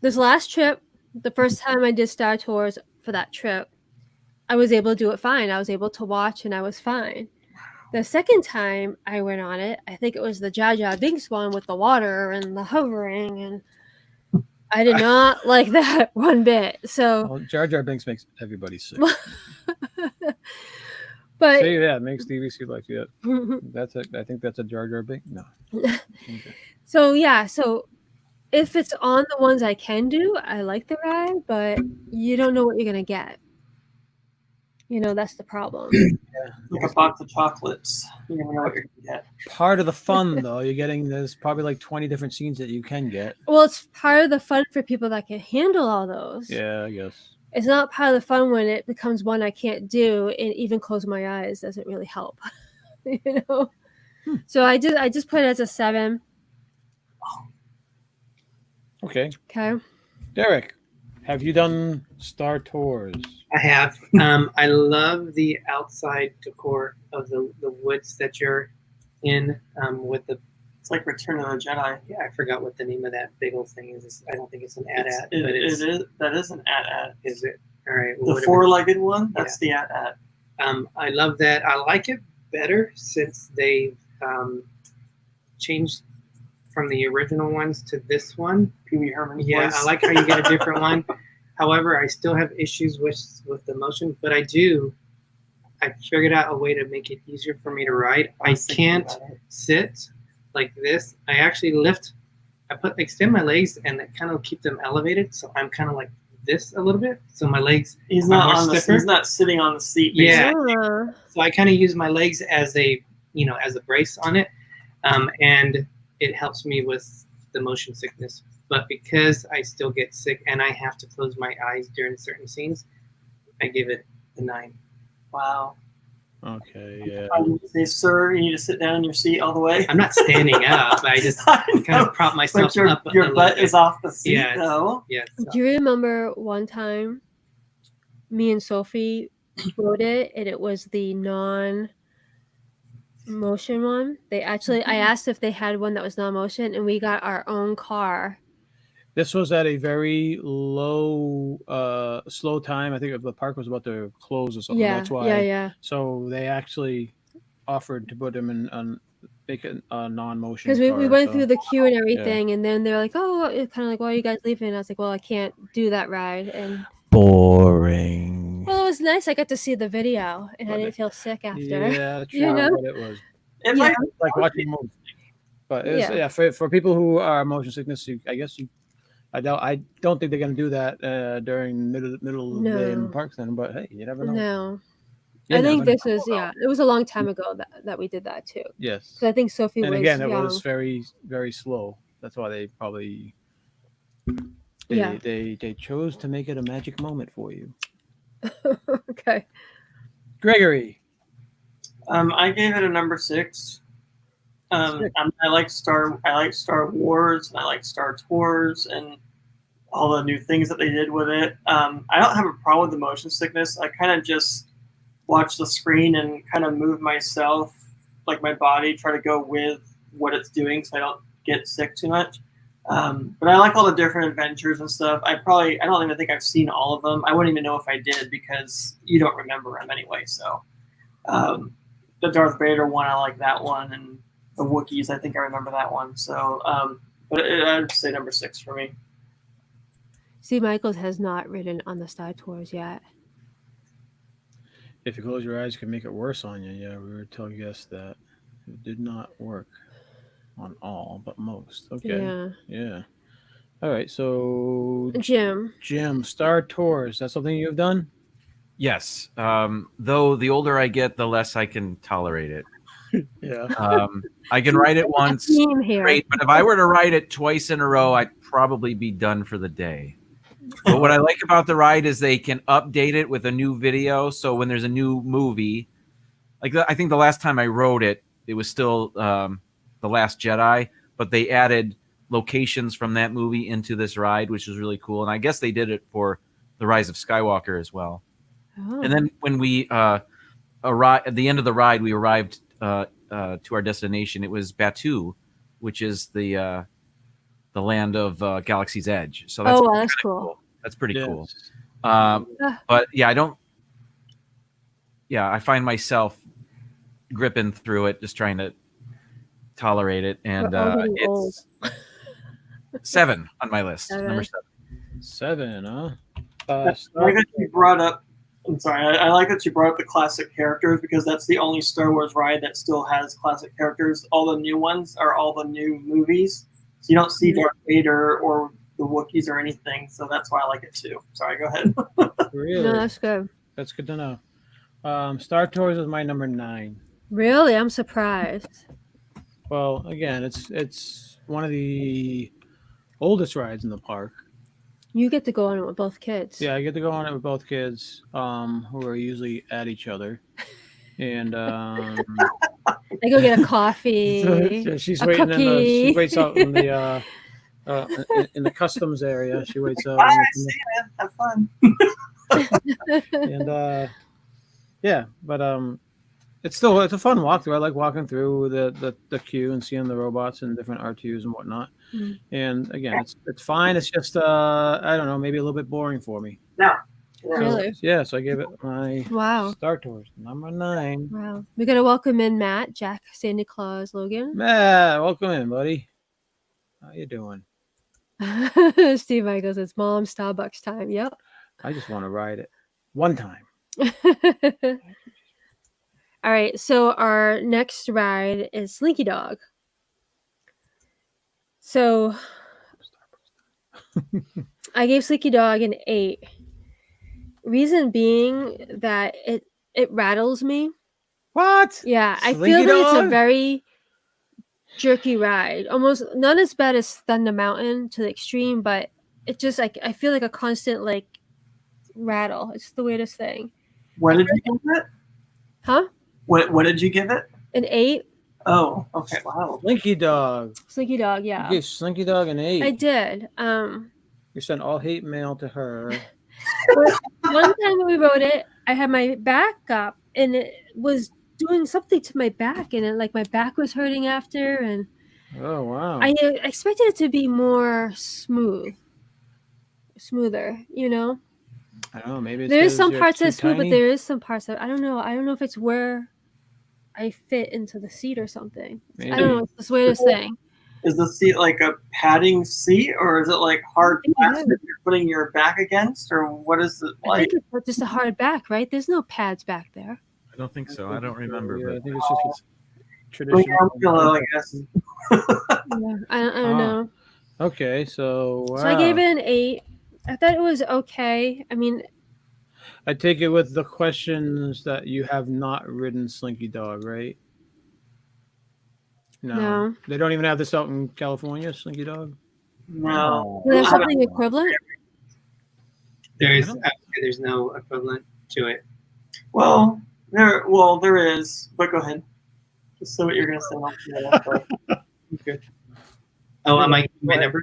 Speaker 1: this last trip, the first time I did Star Tours for that trip, I was able to do it fine. I was able to watch and I was fine. The second time I went on it, I think it was the Jar Jar Binks one with the water and the hovering, and I did not like that one bit. So
Speaker 2: Jar Jar Binks makes everybody sick.
Speaker 1: But
Speaker 2: see, yeah, it makes DVC like that. That's it. I think that's a Jar Jar Binks. No. Okay.
Speaker 1: So yeah, so if it's on the ones I can do, I like the ride, but you don't know what you're gonna get. You know, that's the problem.
Speaker 3: Like a box of chocolates. You never know what you're gonna get.
Speaker 2: Part of the fun, though, there's probably like 20 different scenes that you can get.
Speaker 1: Well, it's part of the fun for people that can handle all those.
Speaker 2: Yeah, I guess.
Speaker 1: It's not part of the fun when it becomes one I can't do, and even closing my eyes doesn't really help. You know. So I just put it as a 7.
Speaker 2: Okay.
Speaker 1: Okay.
Speaker 2: Derick, have you done Star Tours?
Speaker 4: I have. I love the outside decor of the woods that you're in with the.
Speaker 3: It's like Return of the Jedi.
Speaker 4: Yeah, I forgot what the name of that big old thing is. I don't think it's an AT-AT.
Speaker 3: It is. That is an AT-AT.
Speaker 4: Is it? All right.
Speaker 3: Well, the four-legged one. That's the AT-AT.
Speaker 4: I love that. I like it better since they've changed from the original ones to this one.
Speaker 3: Pee Wee Herman's
Speaker 4: Yeah,
Speaker 3: voice.
Speaker 4: I like how you get a different one. However, I still have issues with the motion, but I figured out a way to make it easier for me to ride. I can't sit like this. I actually extend my legs and kind of keep them elevated. So I'm kind of like this a little bit. So my legs.
Speaker 3: He's not sitting on the seat.
Speaker 4: Yeah. So I kind of use my legs as a brace on it, and it helps me with the motion sickness. But because I still get sick and I have to close my eyes during certain scenes, I give it a 9.
Speaker 3: Wow.
Speaker 2: Okay, yeah.
Speaker 3: Say, sir, you need to sit down in your seat all the way.
Speaker 4: I'm not standing up. I just kind of prop myself up.
Speaker 3: Your butt is off the seat, though.
Speaker 4: Yeah.
Speaker 1: Do you remember one time me and Sophie rode it, and it was the non-motion one? I asked if they had one that was non-motion, and we got our own car.
Speaker 2: This was at a very slow time. I think the park was about to close or something.
Speaker 1: Yeah,
Speaker 2: that's why.
Speaker 1: Yeah.
Speaker 2: So they actually offered to put them in make it a non-motion.
Speaker 1: Because we went through the queue and everything, and then they're like, "Oh, it's kind of like, why are you guys leaving?" And I was like, "Well, I can't do that ride." And
Speaker 2: boring.
Speaker 1: well, it was nice. I got to see the video, and I didn't feel sick after.
Speaker 2: Yeah, true.
Speaker 1: You know?
Speaker 2: What it was. Like watching movies. But for people who are motion sickness, I don't think they're going to do that during middle of the day in parks then, but hey, you never know.
Speaker 1: No. I think this is, it was a long time ago that we did that too.
Speaker 2: Yes.
Speaker 1: So I think Sophie was
Speaker 2: again, it
Speaker 1: young.
Speaker 2: was very, very slow. That's why they probably, they chose to make it a magic moment for you.
Speaker 1: Okay.
Speaker 2: Greggory.
Speaker 3: I gave it a number 6. I like Star Wars, and I like Star Tours, and all the new things that they did with it. I don't have a problem with the motion sickness. I kind of just watch the screen and kind of move myself, like my body, try to go with what it's doing, so I don't get sick too much. But I like all the different adventures and stuff. I don't even think I've seen all of them. I wouldn't even know if I did because you don't remember them anyway. So the Darth Vader one, I like that one, and the Wookiees, I think I remember that one. So, but I'd say number 6 for me.
Speaker 1: See, Michaels has not ridden on the Star Tours yet.
Speaker 2: If you close your eyes, you can make it worse on you. Yeah, we were telling guests that it did not work on all, but most. Okay. Yeah. All right. So, Jim, Star Tours. That's something you've done?
Speaker 5: Yes. Though the older I get, the less I can tolerate it.
Speaker 2: Yeah.
Speaker 5: I can ride it once. Great. But if I were to ride it twice in a row, I'd probably be done for the day. But what I like about the ride is they can update it with a new video. So when there's a new movie, like I think the last time I rode it, it was still The Last Jedi, but they added locations from that movie into this ride, which was really cool. And I guess they did it for The Rise of Skywalker as well. Oh. And then when we arrived at the end of the ride, we arrived to our destination. It was Batuu, which is the land of Galaxy's Edge. So that's
Speaker 1: that's cool.
Speaker 5: That's pretty cool. But yeah, I find myself gripping through it, just trying to tolerate it. And it's 7 on my list. Number
Speaker 2: 7, huh?
Speaker 3: I like that you brought up. I'm sorry. I like that you brought up the classic characters because that's the only Star Wars ride that still has classic characters. All the new ones are all the new movies. So you don't see Darth Vader or the Wookiees or anything. So that's why I like it too. Sorry, go ahead.
Speaker 2: Really?
Speaker 1: No, that's good.
Speaker 2: That's good to know. Star Tours is my number 9.
Speaker 1: Really? I'm surprised.
Speaker 2: Well, again, it's one of the oldest rides in the park.
Speaker 1: You get to go on it with both kids.
Speaker 2: Yeah, I get to go on it with both kids, who are usually at each other. And
Speaker 1: they go get a coffee.
Speaker 2: So she's waiting she waits out in the in the customs area. She waits out.
Speaker 3: Bye, see you, man. Have fun.
Speaker 2: And yeah, but it's a fun walkthrough. I like walking through the queue and seeing the robots and different R2s and whatnot. Mm-hmm. And again, it's fine. It's just I don't know, maybe a little bit boring for me.
Speaker 3: No.
Speaker 1: Really?
Speaker 2: So I gave it my Star Tours number 9.
Speaker 1: Wow. We're gonna welcome in Matt, Jack, Santa Claus, Logan.
Speaker 2: Matt, welcome in, buddy. How you doing?
Speaker 1: Steve Michaels, it's Mom Starbucks time. Yep.
Speaker 2: I just want to ride it one time.
Speaker 1: All right, so our next ride is Slinky Dog. So I gave Slinky Dog an 8. Reason being that it rattles me.
Speaker 2: What?
Speaker 1: Yeah, I feel that it's a very jerky ride. Almost not as bad as Thunder Mountain to the extreme, but it just like I feel like a constant like rattle. It's the weirdest thing.
Speaker 3: What did you give it?
Speaker 1: Huh?
Speaker 3: What did you give it?
Speaker 1: An 8.
Speaker 3: Oh, okay. Wow.
Speaker 2: Slinky Dog.
Speaker 1: Slinky Dog, yeah.
Speaker 2: You gave Slinky Dog an 8.
Speaker 1: I did.
Speaker 2: You sent all hate mail to her.
Speaker 1: One time when we rode it, I had my back up and it was doing something to my back, and my back was hurting after. And
Speaker 2: oh wow!
Speaker 1: I expected it to be more smoother. You know.
Speaker 2: I don't know. Maybe
Speaker 1: there is some parts that are smooth, but there is some parts that I don't know. I don't know if it's where I fit into the seat or something. Maybe. I don't know. It's the weirdest thing.
Speaker 3: Is the seat like a padding seat, or is it like hard plastic you're putting your back against, or what is it like?
Speaker 1: I think it's just a hard back, right? There's no pads back there.
Speaker 5: I don't think so. I don't remember.
Speaker 2: Yeah,
Speaker 5: but
Speaker 2: I think it's just traditional.
Speaker 3: I guess.
Speaker 1: Yeah, I don't know.
Speaker 2: Okay, so wow.
Speaker 1: So I gave it an 8. I thought it was okay. I mean,
Speaker 2: I take it with the questions that you have not ridden Slinky Dog, right? No. They don't even have this out in California, Slinky Dog?
Speaker 3: No.
Speaker 1: There's something equivalent?
Speaker 4: There's no equivalent to it.
Speaker 3: Well, there is, but go ahead. Just say what you're going to say.
Speaker 4: Okay. Oh, am I my number?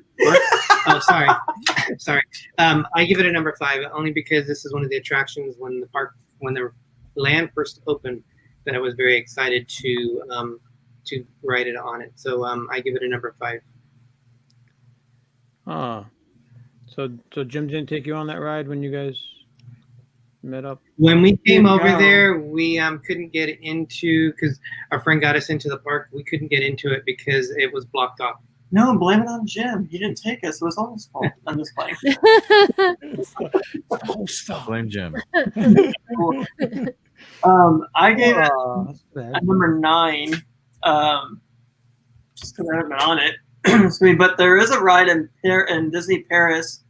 Speaker 4: Oh, sorry. Sorry. I give it a number 5 only because this is one of the attractions when the land first opened that I was very excited to ride it on it. So I give it a number 5.
Speaker 2: Oh. So Jim didn't take you on that ride when you guys met up?
Speaker 4: When we came over there, we couldn't get into, because our friend got us into the park. We couldn't get into it because it was blocked off.
Speaker 3: No, blame it on Jim. He didn't take us. It was all his fault. I'm just playing.
Speaker 5: Blame Jim.
Speaker 3: I gave it a number 9. Just because I haven't been on it. But there is a ride in Disney Paris.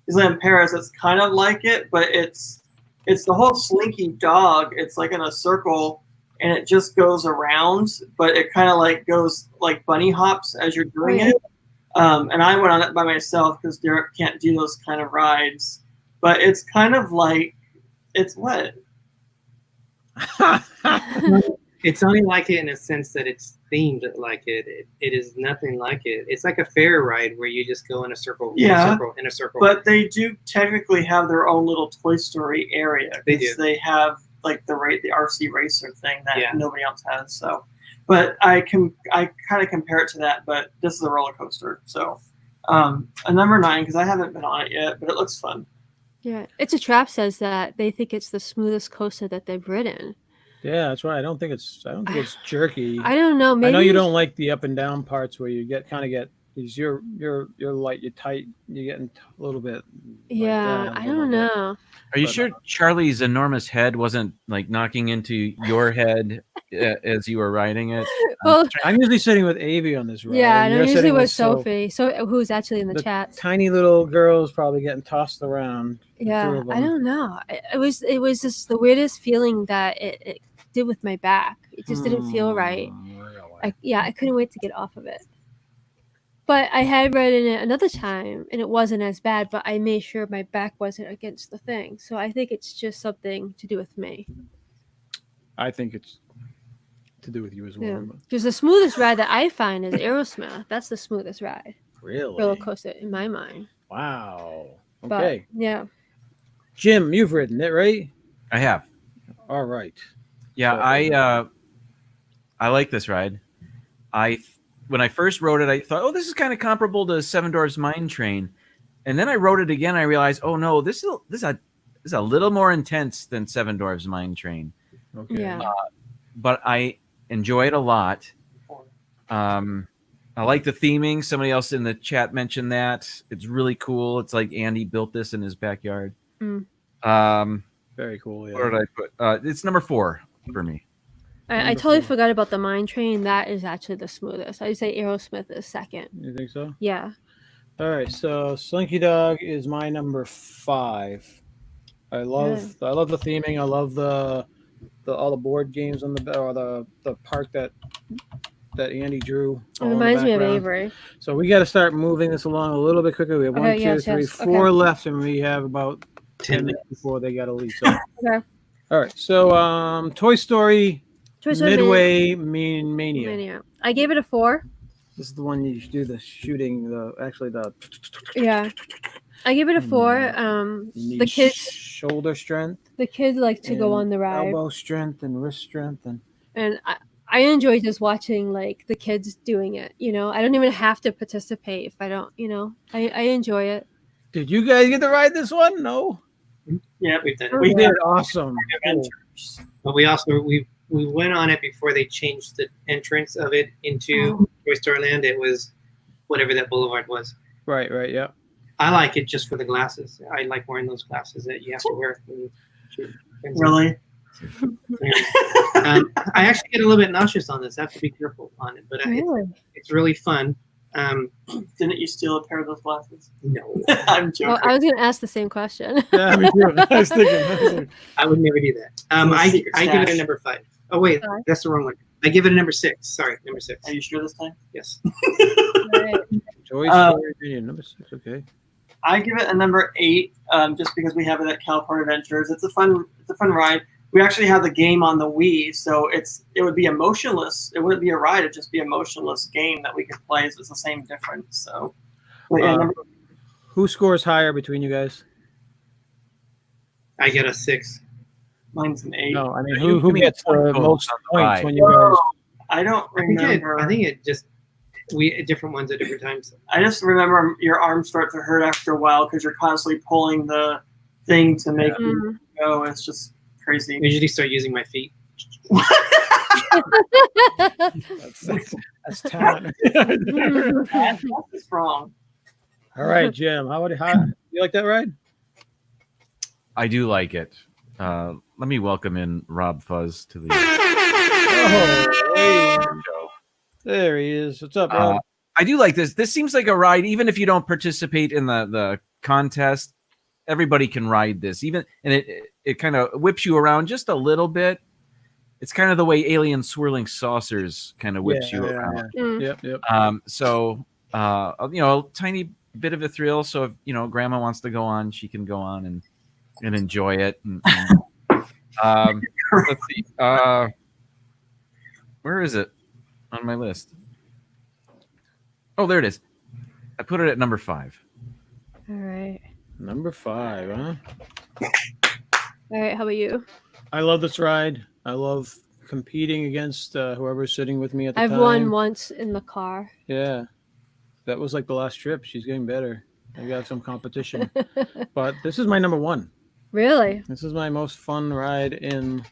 Speaker 3: Disneyland Paris that's kind of like it, but it's the whole Slinky Dog. It's like in a circle, and it just goes around, but it kind of like goes like bunny hops as you're doing it. And I went on it by myself because Derick can't do those kind of rides. But it's kind of like, it's what?
Speaker 4: It's only like it in a sense that it's themed like it. It is nothing like it. It's like a fair ride where you just go in a circle, in a circle.
Speaker 3: But they do technically have their own little Toy Story area.
Speaker 4: They do.
Speaker 3: They have like the RC racer thing that nobody else has. So, but I kind of compare it to that. But this is a roller coaster. So, a number 9 because I haven't been on it yet, but it looks fun.
Speaker 1: Yeah, It's a Trap says that they think it's the smoothest coaster that they've ridden.
Speaker 2: Yeah, that's right. I don't think it's jerky.
Speaker 1: I don't know. Maybe
Speaker 2: I know you don't like the up and down parts where you kind of get because you're light, you're tight, you're getting a little bit.
Speaker 1: Yeah, I don't know.
Speaker 5: Are you sure Charlie's enormous head wasn't like knocking into your head as you were riding it?
Speaker 1: Well,
Speaker 2: I'm usually sitting with Avi on this ride.
Speaker 1: Yeah, and I'm usually with Sophie. So who's actually in the chat?
Speaker 2: Tiny little girl's probably getting tossed around.
Speaker 1: Yeah, I don't know. It was just the weirdest feeling that it did with my back. It just didn't feel right.
Speaker 2: Really?
Speaker 1: I couldn't wait to get off of it. But I had read in it another time, and it wasn't as bad, but I made sure my back wasn't against the thing. So I think it's just something to do with me.
Speaker 2: I think it's to do with you as well.
Speaker 1: Because the smoothest ride that I find is Aerosmith. That's the smoothest ride.
Speaker 2: Really?
Speaker 1: Roller coaster in my mind.
Speaker 2: Wow. Okay.
Speaker 1: But, yeah.
Speaker 2: Jim, you've ridden it, right?
Speaker 5: I have.
Speaker 2: All right.
Speaker 5: Yeah, I like this ride. When I first rode it, I thought, oh, this is kind of comparable to Seven Dwarfs Mine Train. And then I rode it again. I realized, oh, no, this is a little more intense than Seven Dwarfs Mine Train.
Speaker 2: Okay.
Speaker 1: Yeah.
Speaker 5: But I enjoy it a lot. I like the theming. Somebody else in the chat mentioned that. It's really cool. It's like Andy built this in his backyard.
Speaker 2: Very cool. Yeah.
Speaker 5: Where did I put? It's number 4 for me.
Speaker 1: I totally forgot about the Mine Train. That is actually the smoothest. I'd say Aerosmith is second.
Speaker 2: You think so?
Speaker 1: Yeah.
Speaker 2: All right. So Slinky Dog is my number 5. I love the theming. I love all the board games on the park that Andy drew.
Speaker 1: It reminds me of Avery.
Speaker 2: So we got to start moving this along a little bit quicker. We have 1, 2, 3, 4 left, and we have about 10 minutes before they got to leave. So.
Speaker 1: Okay.
Speaker 2: All right. So Toy Story Midway Mania.
Speaker 1: I gave it a 4.
Speaker 2: This is the one you do the shooting.
Speaker 1: Yeah. I give it a 4. The kids
Speaker 2: shoulder strength.
Speaker 1: The kids like to go on the ride.
Speaker 2: Elbow strength and wrist strength
Speaker 1: and I enjoy just watching like the kids doing it. You know, I don't even have to participate if I don't. You know, I enjoy it.
Speaker 2: Did you guys get to ride this one? No.
Speaker 3: Yeah, we've done.
Speaker 2: We did. Awesome.
Speaker 4: But we went on it before they changed the entrance of it into Toy Story Land. It was whatever that boulevard was.
Speaker 2: Right. Yeah.
Speaker 4: I like it just for the glasses. I like wearing those glasses that you have to wear when you shoot.
Speaker 3: Really?
Speaker 4: I actually get a little bit nauseous on this. I have to be careful on it, but it's really fun.
Speaker 3: Didn't you steal a pair of those glasses?
Speaker 4: No.
Speaker 3: I'm joking.
Speaker 1: Well, I was going to ask the same question.
Speaker 2: Yeah, me too. I was thinking.
Speaker 4: I would never do that. I give it a number 5. Oh, wait. That's the wrong one. I give it a number 6. Sorry, number 6.
Speaker 3: Are you sure this time?
Speaker 4: Yes.
Speaker 1: Right.
Speaker 2: Toy Story number 6. Okay.
Speaker 3: I give it a number 8, just because we have it at CalPart Adventures. It's a fun ride. We actually have the game on the Wii, so it would be emotionless. It wouldn't be a ride; it'd just be a motionless game that we could play. So it's the same difference. So,
Speaker 2: who scores higher between you guys?
Speaker 4: I get a 6.
Speaker 3: Mine's an 8.
Speaker 2: No, I mean who gets the most points when you guys?
Speaker 3: I don't remember.
Speaker 4: I think it just different ones at different times.
Speaker 3: I just remember your arms start to hurt after a while because you're constantly pulling the thing to make you go. It's just crazy.
Speaker 4: I usually start using my feet.
Speaker 2: That's talent.
Speaker 3: That's wrong.
Speaker 2: All right, Jim. How you like that ride?
Speaker 5: I do like it. Let me welcome in Rob Fuzz to the.
Speaker 2: There he is. What's up, Rob?
Speaker 5: I do like this. This seems like a ride, even if you don't participate in the contest. Everybody can ride this, and it kind of whips you around just a little bit. It's kind of the way Alien Swirling Saucers kind of whips you around.
Speaker 2: Yep.
Speaker 5: So a tiny bit of a thrill. So if Grandma wants to go on, she can go on and enjoy it. Let's see. Where is it on my list? Oh, there it is. I put it at number 5.
Speaker 1: All right.
Speaker 2: Number 5, huh?
Speaker 1: All right. How about you?
Speaker 2: I love this ride. I love competing against whoever's sitting with me at the time.
Speaker 1: I've won once in the car.
Speaker 2: Yeah. That was like the last trip. She's getting better. I got some competition. But this is my number 1.
Speaker 1: Really?
Speaker 2: This is my most fun ride in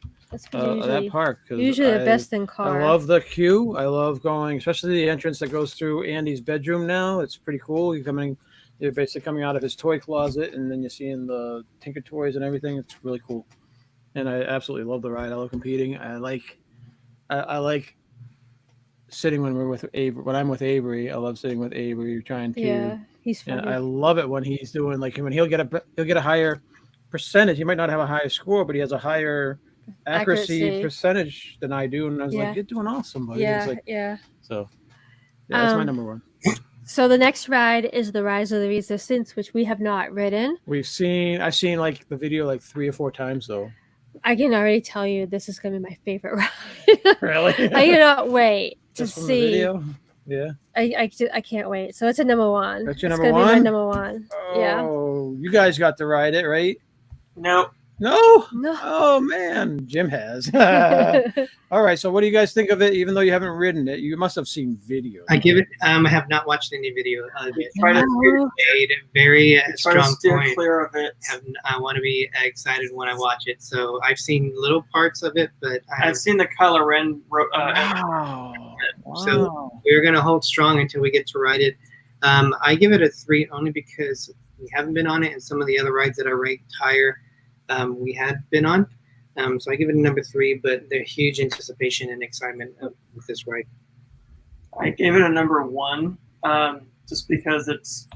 Speaker 2: that park.
Speaker 1: Usually the best in car.
Speaker 2: I love the queue. I love going, especially the entrance that goes through Andy's bedroom now. It's pretty cool. You're basically coming out of his toy closet, and then you're seeing the Tinker Toys and everything. It's really cool. And I absolutely love the ride. I love competing. I like sitting when we're with Avery. When I'm with Avery, I love sitting with Avery. You're trying to.
Speaker 1: Yeah, he's funny.
Speaker 2: And I love it when he's doing when he'll get a higher percentage. He might not have a higher score, but he has a higher accuracy percentage than I do. And I was like, "You're doing awesome, buddy."
Speaker 1: Yeah,
Speaker 2: So, that's my number 1.
Speaker 1: So the next ride is the Rise of the Resistance, which we have not ridden.
Speaker 2: I've seen like the video like 3 or 4 times though.
Speaker 1: I can already tell you this is going to be my favorite ride.
Speaker 2: Really?
Speaker 1: I cannot wait to
Speaker 2: Just from
Speaker 1: see.
Speaker 2: the video? Yeah.
Speaker 1: I can't wait. So it's a number 1.
Speaker 2: That's your
Speaker 1: it's
Speaker 2: number 1?
Speaker 1: Be my number 1.
Speaker 2: Oh, you guys got to ride it, right?
Speaker 3: No.
Speaker 2: No? Oh, man. Jim has. All right. So what do you guys think of it, even though you haven't ridden it? You must have seen videos.
Speaker 4: I give it, I have not watched any video of it. Try to made a very strong point.
Speaker 3: Clear of it.
Speaker 4: I want to be excited when I watch it. So I've seen little parts of it, but
Speaker 3: I've seen the color in.
Speaker 2: Wow.
Speaker 4: So we're going to hold strong until we get to ride it. I give it a 3 only because we haven't been on it, and some of the other rides that I ranked higher we had been on. So I give it a number 3, but there's huge anticipation and excitement with this ride.
Speaker 3: I gave it a number 1, just because it's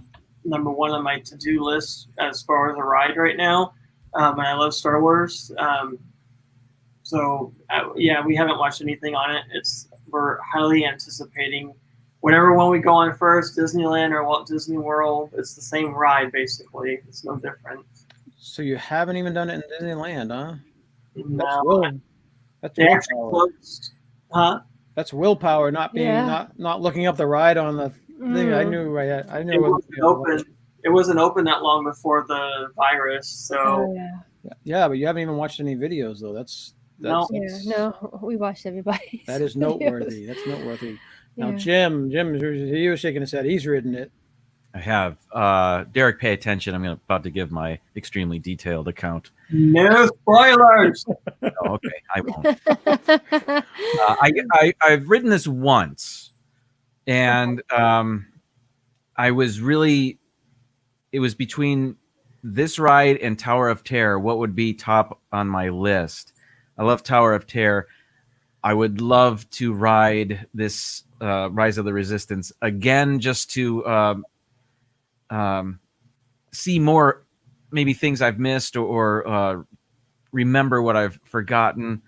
Speaker 3: number 1 on my to-do list as far as a ride right now. And I love Star Wars. We haven't watched anything on it. We're highly anticipating whatever one we go on first, Disneyland or Walt Disney World. It's the same ride, basically. It's no different.
Speaker 2: So you haven't even done it in Disneyland, huh?
Speaker 3: No.
Speaker 2: That's
Speaker 3: they actually closed. Huh?
Speaker 2: That's willpower, not being not looking up the ride on the thing. I knew it wasn't open that long before the virus. So yeah, but you haven't even watched any videos though.
Speaker 1: No, we watched everybody.
Speaker 2: That is noteworthy. That's noteworthy. Now Jim, he was shaking his head. He's ridden it.
Speaker 5: I have. Derick, pay attention. I'm about to give my extremely detailed account.
Speaker 3: No spoilers.
Speaker 5: Okay, I won't. I've written this once, and I was really. It was between this ride and Tower of Terror. What would be top on my list? I love Tower of Terror. I would love to ride this Rise of the Resistance again, just to see more, maybe things I've missed or remember what I've forgotten.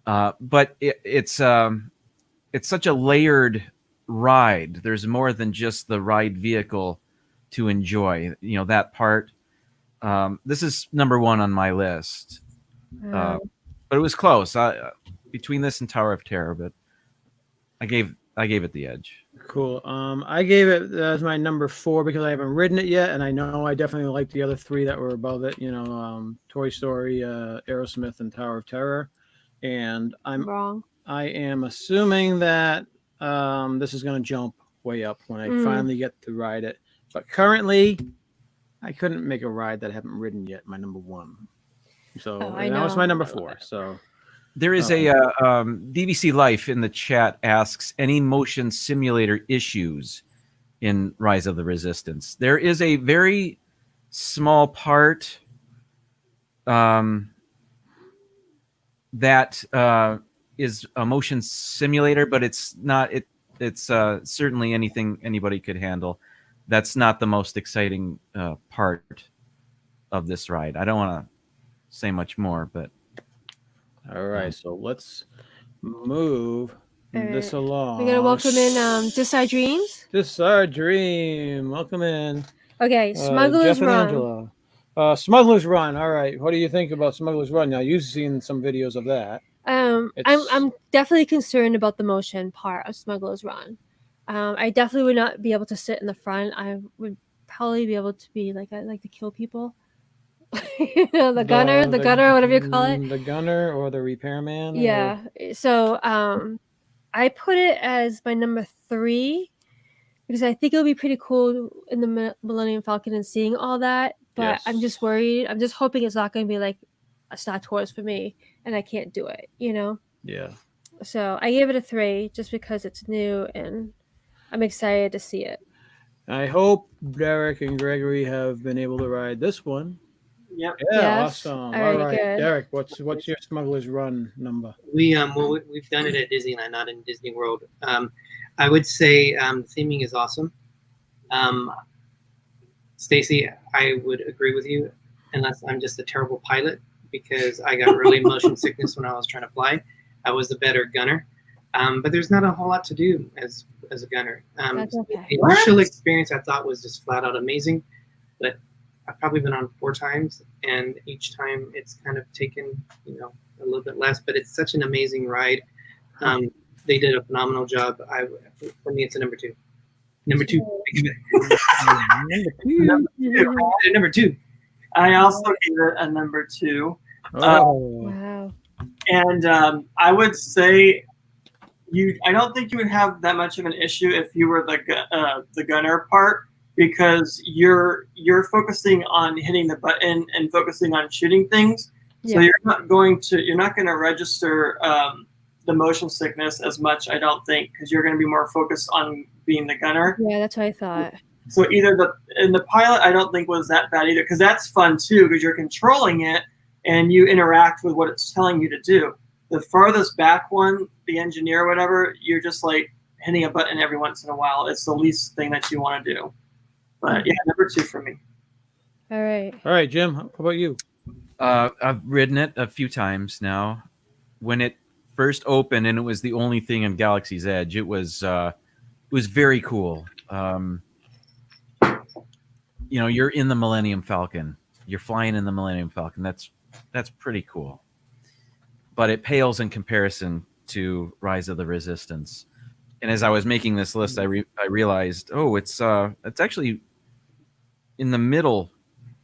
Speaker 5: But it's such a layered ride. There's more than just the ride vehicle to enjoy. You know, that part. This is number 1 on my list. But it was close between this and Tower of Terror. But I gave it the edge.
Speaker 2: Cool. I gave it as my number 4 because I haven't ridden it yet, and I know I definitely like the other 3 that were above it. You know, Toy Story, Aerosmith, and Tower of Terror. And I'm wrong. I am assuming that this is going to jump way up when I finally get to ride it. But currently, I couldn't make a ride that I haven't ridden yet. My number 1. So that was my number 4. So.
Speaker 5: There is a DVC Life in the chat asks any motion simulator issues in Rise of the Resistance. There is a very small part that is a motion simulator, but it's not. It's certainly anything anybody could handle. That's not the most exciting part of this ride. I don't want to say much more, but.
Speaker 2: All right, so let's move this along.
Speaker 1: We're going to welcome in Just Our Dreams.
Speaker 2: Just Our Dream. Welcome in.
Speaker 1: Okay, Smuggler's Run.
Speaker 2: Smuggler's Run. All right, what do you think about Smuggler's Run? Now, you've seen some videos of that.
Speaker 1: I'm definitely concerned about the motion part of Smuggler's Run. I definitely would not be able to sit in the front. I would probably be able to be like, I like to kill people. the gunner, whatever you call it.
Speaker 2: The gunner or the repairman.
Speaker 1: Yeah. Or... So I put it as my number 3 because I think it'll be pretty cool in the Millennium Falcon and seeing all that. But I'm just worried. I'm just hoping it's not going to be like a Star Tours for me and I can't do it,
Speaker 2: Yeah.
Speaker 1: So I gave it a 3 just because it's new and I'm excited to see it.
Speaker 2: I hope Derick and Greggory have been able to ride this one.
Speaker 3: Yep.
Speaker 2: Yeah,
Speaker 1: yes.
Speaker 2: Awesome. All right,
Speaker 1: good.
Speaker 2: Derick, what's your Smuggler's Run number?
Speaker 4: We've done it at Disneyland, not in Disney World. I would say theming is awesome. Stacy, I would agree with you, unless I'm just a terrible pilot because I got really motion sickness when I was trying to fly. I was the better gunner, but there's not a whole lot to do as a gunner.
Speaker 1: That's okay.
Speaker 4: The initial experience I thought was just flat out amazing, but I've probably been on 4 times, and each time it's kind of taken, a little bit less. But it's such an amazing ride. They did a phenomenal job. For me, it's a number 2. Number 2. Number 2.
Speaker 3: I also gave it a number 2.
Speaker 1: Wow.
Speaker 3: And I would say I don't think you would have that much of an issue if you were the gunner part, because you're focusing on hitting the button and focusing on shooting things. Yeah. So you're not going to register the motion sickness as much, I don't think, because you're going to be more focused on being the gunner.
Speaker 1: Yeah, that's what I thought.
Speaker 3: So either the pilot I don't think was that bad either, because that's fun too, because you're controlling it and you interact with what it's telling you to do. The farthest back one, the engineer or whatever, you're just like hitting a button every once in a while. It's the least thing that you want to do. But yeah, number 2 for me.
Speaker 1: All
Speaker 2: right, Jim. How about you?
Speaker 5: I've ridden it a few times now. When it first opened and it was the only thing in Galaxy's Edge, it was very cool. You're in the Millennium Falcon. You're flying in the Millennium Falcon. That's pretty cool. But it pales in comparison to Rise of the Resistance. And as I was making this list, I realized, it's actually in the middle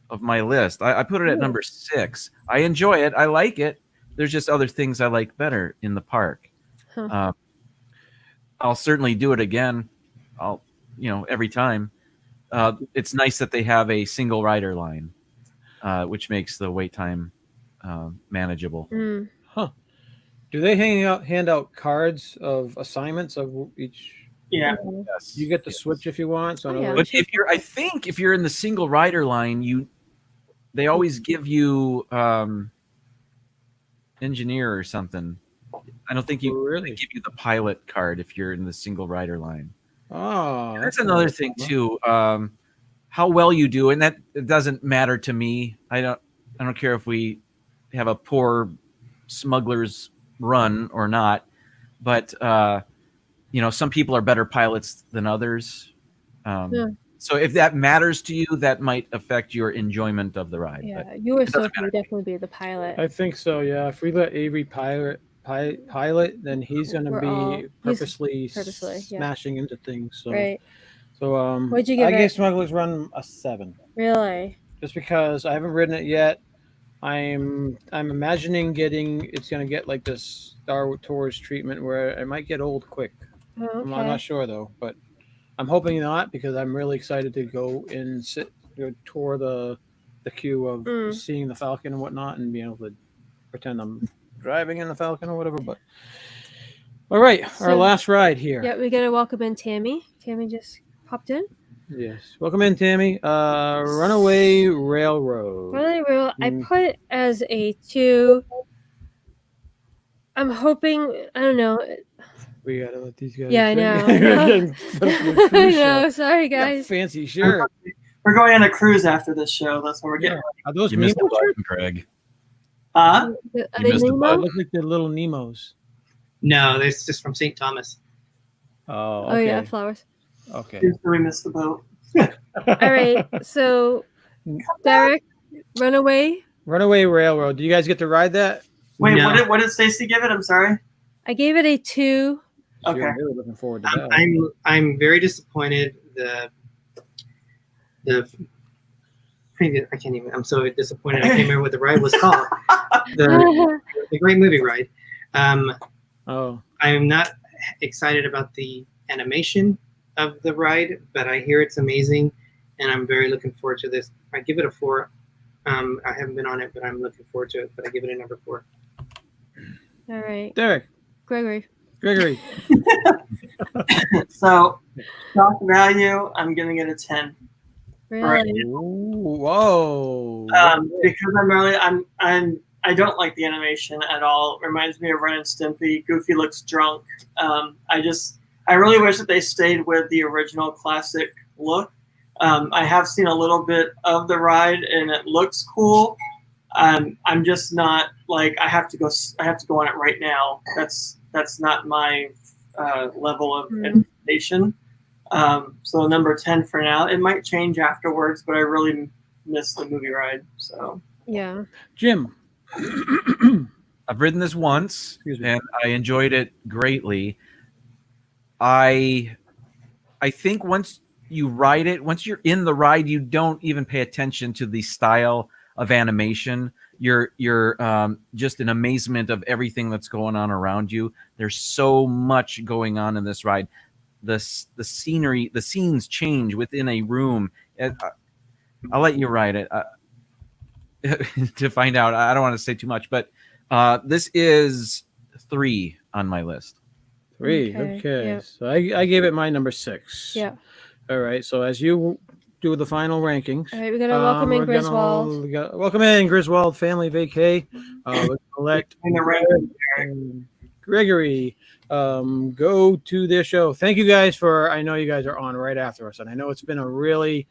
Speaker 5: of my list. I put it at number 6. I enjoy it. I like it. There's just other things I like better in the park. Huh. I'll certainly do it again. Every time. It's nice that they have a single rider line, which makes the wait time manageable.
Speaker 1: Mm.
Speaker 2: Huh. Do they hand out cards of assignments of each?
Speaker 3: Yeah.
Speaker 2: Yes. You get to switch if you want. So
Speaker 5: But if you're in the single rider line, they always give you engineer or something. I don't think you really give you the pilot card if you're in the single rider line.
Speaker 2: Oh,
Speaker 5: that's another thing too. How well you do, and that it doesn't matter to me. I don't care if we have a poor Smuggler's Run or not, but some people are better pilots than others. So if that matters to you, that might affect your enjoyment of the ride.
Speaker 1: Yeah, you were so would definitely be the pilot.
Speaker 2: I think so. Yeah, if we let Avery pilot, then he's going to be purposely smashing into things. So.
Speaker 1: Right.
Speaker 2: So
Speaker 1: what'd you give
Speaker 2: I gave Smuggler's Run a 7.
Speaker 1: Really?
Speaker 2: Just because I haven't ridden it yet. I'm imagining it's going to get like this Star Tours treatment where it might get old quick.
Speaker 1: Oh, okay.
Speaker 2: I'm not sure though, but I'm hoping not, because I'm really excited to go and tour the queue of seeing the Falcon and whatnot, and being able to pretend I'm driving in the Falcon or whatever. But all right, our last ride here.
Speaker 1: Yeah, we gotta welcome in Tammy. Tammy just popped in.
Speaker 2: Yes, welcome in, Tammy. Runaway Railroad.
Speaker 1: Runaway Railroad. I put as a 2. I'm hoping. I don't know.
Speaker 2: We gotta let these guys.
Speaker 1: Yeah, I know. I know. Sorry, guys.
Speaker 2: Fancy shirt.
Speaker 3: We're going on a cruise after this show. That's what we're getting.
Speaker 2: Are those
Speaker 5: you missed the button, Craig?
Speaker 2: You missed the button. Look like the little Nemos.
Speaker 4: No, it's just from St. Thomas.
Speaker 2: Oh, okay.
Speaker 1: Oh yeah, flowers.
Speaker 2: Okay.
Speaker 3: We missed the boat.
Speaker 1: All right. So, Derick, Runaway
Speaker 2: Railroad. Do you guys get to ride that?
Speaker 3: Wait, what did Stacy give it? I'm sorry.
Speaker 1: I gave it a 2.
Speaker 3: Okay.
Speaker 2: I'm really looking forward to that.
Speaker 4: I'm very disappointed. The previous, I can't even. I'm so disappointed. I can't remember what the ride was called. The great movie ride. I'm not excited about the animation of the ride, but I hear it's amazing, and I'm very looking forward to this. I give it a 4. I haven't been on it, but I'm looking forward to it. But I give it a number 4.
Speaker 1: All right.
Speaker 2: Derek.
Speaker 1: Greggory.
Speaker 3: So, shock value, I'm giving it a 10.
Speaker 1: Really?
Speaker 3: Right.
Speaker 2: Whoa.
Speaker 3: Because I don't like the animation at all. It reminds me of Ren and Stimpy. Goofy looks drunk. I really wish that they stayed with the original classic look. I have seen a little bit of the ride and it looks cool. I'm just not like I have to go on it right now. That's not my level of anticipation. So number 10 for now. It might change afterwards, but I really miss the movie ride. So
Speaker 1: yeah.
Speaker 2: Jim.
Speaker 5: I've ridden this once and I enjoyed it greatly. I think once you ride it, once you're in the ride, you don't even pay attention to the style of animation. You're just in amazement of everything that's going on around you. There's so much going on in this ride. The scenery, the scenes change within a room. I'll let you ride it to find out. I don't want to say too much, but this is 3 on my list.
Speaker 2: 3. Okay. Yep. So I gave it my number 6.
Speaker 1: Yeah.
Speaker 2: All right. So as you do the final rankings.
Speaker 1: All right, we're gonna welcome in Griswold.
Speaker 2: Welcome in Griswold family vacay. We're gonna let Greggory go to their show. Thank you guys I know you guys are on right after us, and I know it's been a really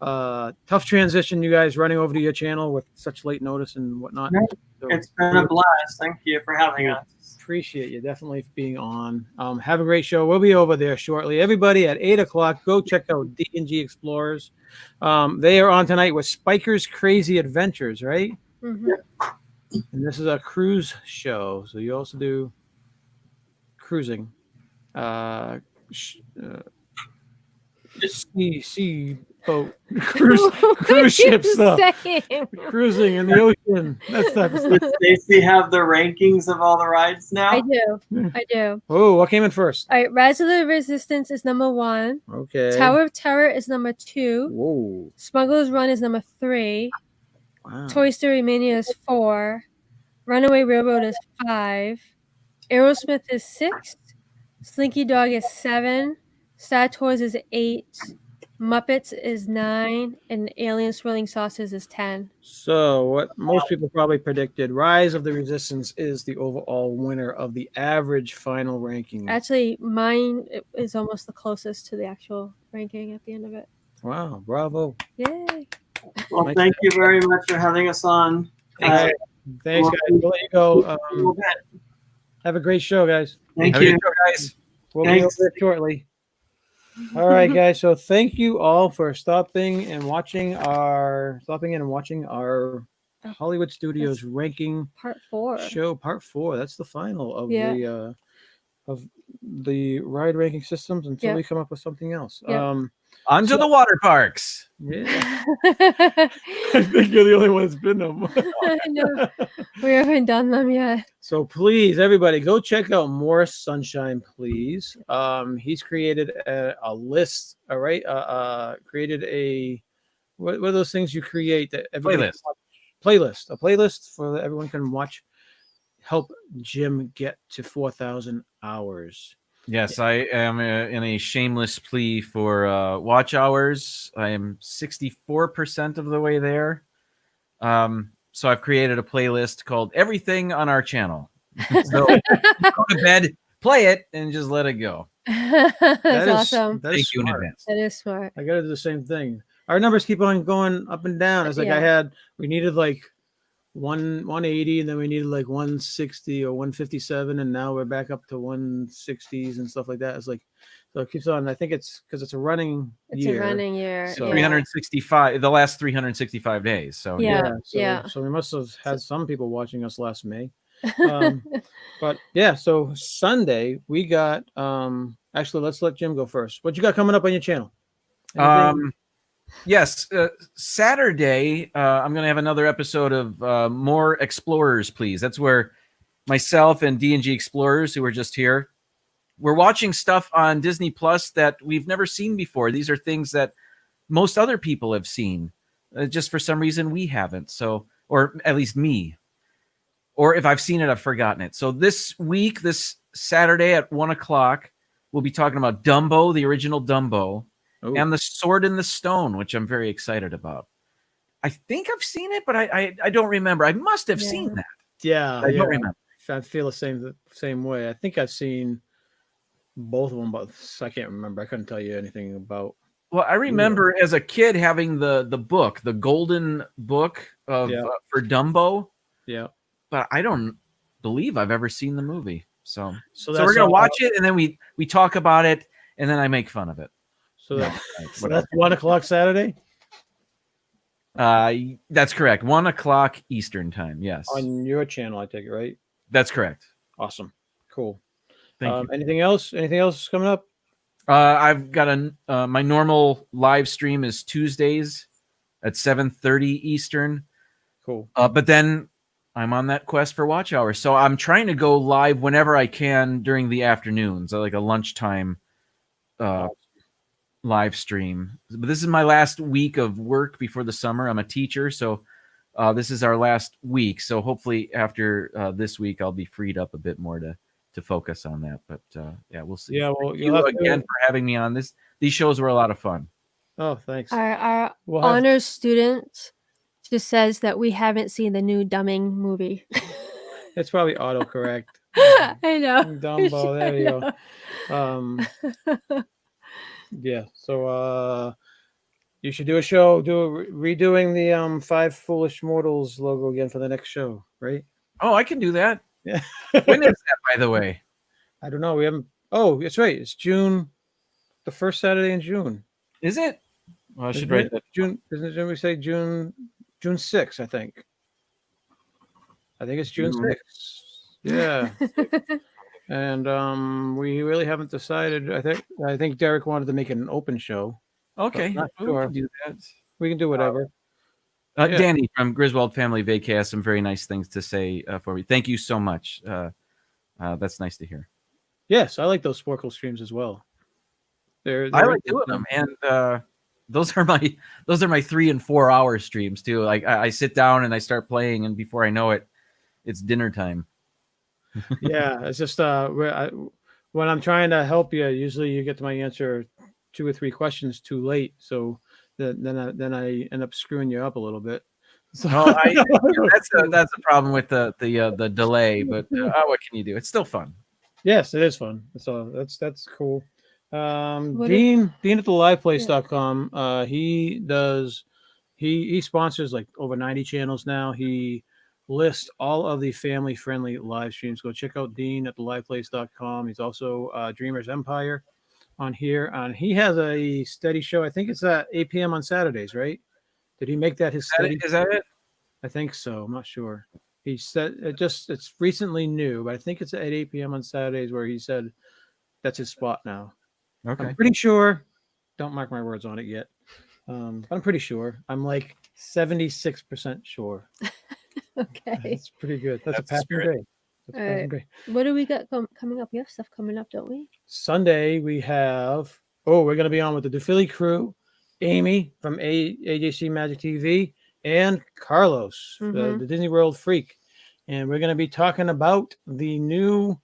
Speaker 2: tough transition, you guys running over to your channel with such late notice and whatnot.
Speaker 3: So, it's been a blast. Thank you for having us.
Speaker 2: Appreciate you definitely being on. Have a great show. We'll be over there shortly. Everybody at 8:00, go check out D&G Explorers. They are on tonight with Spiker's Crazy Adventures, right?
Speaker 1: Mm-hmm.
Speaker 2: And this is a cruise show, so you also do cruising, sea boat, cruise ship stuff, cruising in the ocean. That type of stuff.
Speaker 3: Does Stacey have the rankings of all the rides now?
Speaker 1: I do.
Speaker 2: Oh, what came in first?
Speaker 1: All right, Rise of the Resistance is number 1.
Speaker 2: Okay.
Speaker 1: Tower of Terror is number 2.
Speaker 2: Whoa.
Speaker 1: Smuggler's Run is number 3.
Speaker 2: Wow.
Speaker 1: Toy Story Mania is 4. Runaway Railroad is 5. Aerosmith is 6. Slinky Dog is 7. Star Tours is 8. Muppets is 9, and Alien Swirling Saucers is 10.
Speaker 2: So what most people probably predicted, Rise of the Resistance is the overall winner of the average final ranking.
Speaker 1: Actually, mine is almost the closest to the actual ranking at the end of it.
Speaker 2: Wow, bravo.
Speaker 1: Yay.
Speaker 3: Well, thank you very much for having us on.
Speaker 2: Thanks, guys. We'll let you go. Have a great show, guys.
Speaker 3: Thank you.
Speaker 5: Guys.
Speaker 2: We'll be over there shortly. All right, guys. So thank you all for stopping in and watching our Hollywood Studios ranking
Speaker 1: part 4
Speaker 2: show. Part 4. That's the final of the ride ranking systems until we come up with something else.
Speaker 5: On to the water parks.
Speaker 2: Yeah. I think you're the only one that's been them.
Speaker 1: I know. We haven't done them yet.
Speaker 2: So please, everybody, go check out Morris Sunshine, please. He's created a list, all right? Created what are those things you create that everybody playlist. A playlist for that everyone can watch. Help Jim get to 4,000 hours.
Speaker 5: Yes, I am in a shameless plea for watch hours. I am 64% of the way there. So I've created a playlist called Everything on Our Channel. So go to bed, play it, and just let it go.
Speaker 1: That's awesome.
Speaker 5: Thank you in advance.
Speaker 1: That is smart.
Speaker 2: I got to do the same thing. Our numbers keep on going up and down. It's like we needed like 180, and then we needed like 160 or 157, and now we're back up to 160s and stuff like that. It's like, so it keeps on. I think it's because it's a running year.
Speaker 1: It's a running year.
Speaker 2: So
Speaker 5: 365, the last 365 days. So
Speaker 2: so we must have had some people watching us last May. But yeah, so Sunday we got. Actually, let's let Jim go first. What you got coming up on your channel? Anything?
Speaker 5: Yes, Saturday I'm going to have another episode of More Explorers, Please. That's where myself and D&G Explorers, who were just here, we're watching stuff on Disney Plus that we've never seen before. These are things that most other people have seen. Just for some reason we haven't. So, or at least me. Or if I've seen it, I've forgotten it. So this week, this Saturday at 1:00, we'll be talking about Dumbo, the original Dumbo. Ooh. And The Sword in the Stone, which I'm very excited about. I think I've seen it, but I don't remember. I must have seen that.
Speaker 2: Yeah,
Speaker 5: I don't remember.
Speaker 2: I feel the same way. I think I've seen both of them, but I can't remember. I couldn't tell you anything about.
Speaker 5: Well, I remember as a kid having the book, the golden book of for Dumbo.
Speaker 2: Yeah,
Speaker 5: but I don't believe I've ever seen the movie. So we're gonna watch it, and then we talk about it, and then I make fun of it.
Speaker 2: So that's 1:00 Saturday.
Speaker 5: That's correct. 1:00 Eastern time. Yes,
Speaker 2: on your channel, I take it, right?
Speaker 5: That's correct.
Speaker 2: Awesome, cool.
Speaker 5: Thank you.
Speaker 2: Anything else? Anything else coming up?
Speaker 5: I've got my normal live stream is Tuesdays at 7:30 Eastern.
Speaker 2: Cool.
Speaker 5: But then I'm on that quest for watch hours, so I'm trying to go live whenever I can during the afternoons, like a lunchtime live stream. But this is my last week of work before the summer. I'm a teacher, so this is our last week. So hopefully after this week, I'll be freed up a bit more to focus on that. But yeah, we'll see.
Speaker 2: Yeah, well,
Speaker 5: thank you again for having me on this. These shows were a lot of fun.
Speaker 2: Oh, thanks.
Speaker 1: Our honors student just says that we haven't seen the new Dumbing movie.
Speaker 2: It's probably autocorrect.
Speaker 1: I know.
Speaker 2: Dumbo, there you go. Yeah, so you should do a show, redoing the 5 Foolish Mortals logo again for the next show, right?
Speaker 5: Oh, I can do that.
Speaker 2: Yeah.
Speaker 5: When is that, by the way?
Speaker 2: I don't know. We haven't. Oh, that's right. It's June, the first Saturday in June.
Speaker 5: Is it? Well, I should write that.
Speaker 2: June. Isn't we say June 6th? I think it's June 6th. Yeah. And we really haven't decided. I think Derick wanted to make it an open show.
Speaker 5: Okay,
Speaker 2: not sure.
Speaker 5: We can do that.
Speaker 2: We can do whatever.
Speaker 5: Yeah. Danny from Griswold Family Vacay has some very nice things to say for me. Thank you so much. That's nice to hear.
Speaker 2: Yes, I like those Sporkle streams as well.
Speaker 5: I like doing them, and those are my 3 and 4 hour streams too. Like I sit down and I start playing, and before I know it, it's dinner time.
Speaker 2: Yeah, it's just when I'm trying to help you, usually you get to my answer 2 or 3 questions too late, so then I end up screwing you up a little bit. So
Speaker 5: that's a problem with the delay, but what can you do? It's still fun.
Speaker 2: Yes, it is fun. So that's cool. Dean at the liveplace.com. He sponsors like over 90 channels now. He lists all of the family friendly live streams. Go check out Dean at the liveplace.com. He's also Dreamers Empire on here, and he has a steady show. I think it's at 8 p.m. on Saturdays, right? Did he make that his steady?
Speaker 5: Is that it?
Speaker 2: I think so. I'm not sure. He said it's recently new, but I think it's at 8 p.m. on Saturdays where he said that's his spot now.
Speaker 5: Okay.
Speaker 2: I'm pretty sure. Don't mark my words on it yet. I'm pretty sure. I'm like 76% sure.
Speaker 1: Okay.
Speaker 2: That's pretty good. That's a passing grade.
Speaker 1: What do we got coming up? We have stuff coming up, don't we?
Speaker 2: Sunday we have. We're going to be on with the DePhilly crew, Amy from AJC Magic TV, and Carlos, the Disney World freak, and we're going to be talking about the new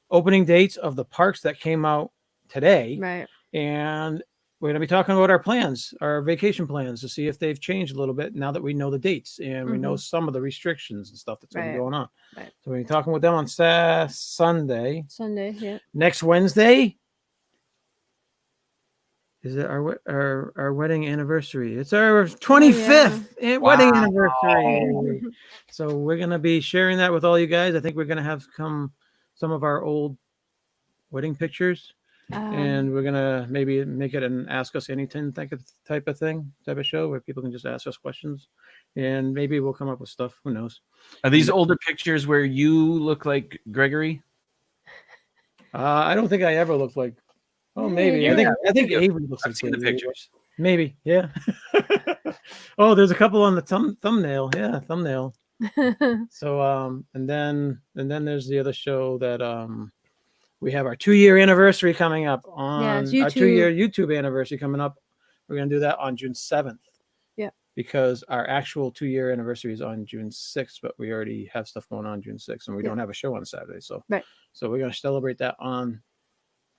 Speaker 2: opening dates of the parks that came out today.
Speaker 1: Right.
Speaker 2: And we're going to be talking about our plans, our vacation plans, to see if they've changed a little bit now that we know the dates and we know some of the restrictions and stuff that's been going on.
Speaker 1: Right.
Speaker 2: So we'll be talking with them on Sunday.
Speaker 1: Yeah.
Speaker 2: Next Wednesday is it our wedding anniversary. It's our 25th wedding anniversary. So we're going to be sharing that with all you guys. I think we're going to have some of our old wedding pictures. And we're going to maybe make it an Ask Us Anything type of show where people can just ask us questions. and maybe we'll come up with stuff. Who knows?
Speaker 5: Are these older pictures where you look like Greggory?
Speaker 2: I don't think I ever looked like. Oh, maybe. I think Avery looks like
Speaker 5: the pictures.
Speaker 2: Maybe, yeah. Oh, there's a couple on the thumbnail. Yeah, thumbnail. So and then there's the other show that we have our 2-year anniversary coming up on our 2-year YouTube anniversary coming up. We're gonna do that on June 7th.
Speaker 1: Yeah.
Speaker 2: Because our actual 2-year anniversary is on June 6th, but we already have stuff going on June 6th, and we don't have a show on Saturday. So so we're gonna celebrate that on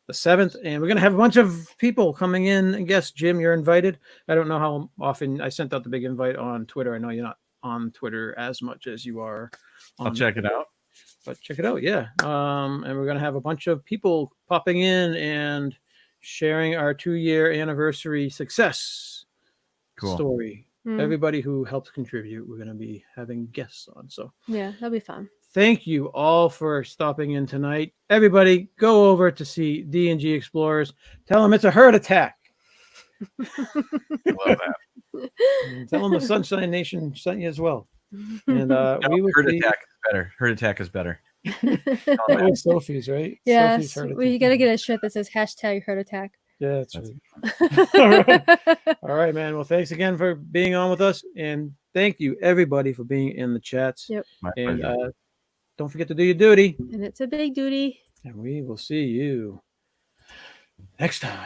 Speaker 2: the 7th, and we're gonna have a bunch of people coming in. And guess, Jim, you're invited. I don't know how often I sent out the big invite on Twitter. I know you're not on Twitter as much as you are.
Speaker 5: I'll check it out.
Speaker 2: But check it out, yeah. And we're gonna have a bunch of people popping in and sharing our 2-year anniversary success story. Everybody who helps contribute, we're gonna be having guests on. So
Speaker 1: yeah, that'll be fun.
Speaker 2: Thank you all for stopping in tonight. Everybody, go over to see D&G Explorers. Tell them it's a herd attack.
Speaker 5: Love that.
Speaker 2: And tell them the Sunshine Nation sent you as well. And we will
Speaker 5: herd attack is better. Herd attack is better.
Speaker 2: With Sophie's, right?
Speaker 1: Yeah,
Speaker 2: Sophie's
Speaker 1: we gotta get a shirt that says #herd attack.
Speaker 2: Yeah, that's right. All right, man. Well, thanks again for being on with us, and thank you everybody for being in the chats.
Speaker 1: Yep.
Speaker 2: And don't forget to do your duty.
Speaker 1: And it's a big duty.
Speaker 2: And we will see you next time.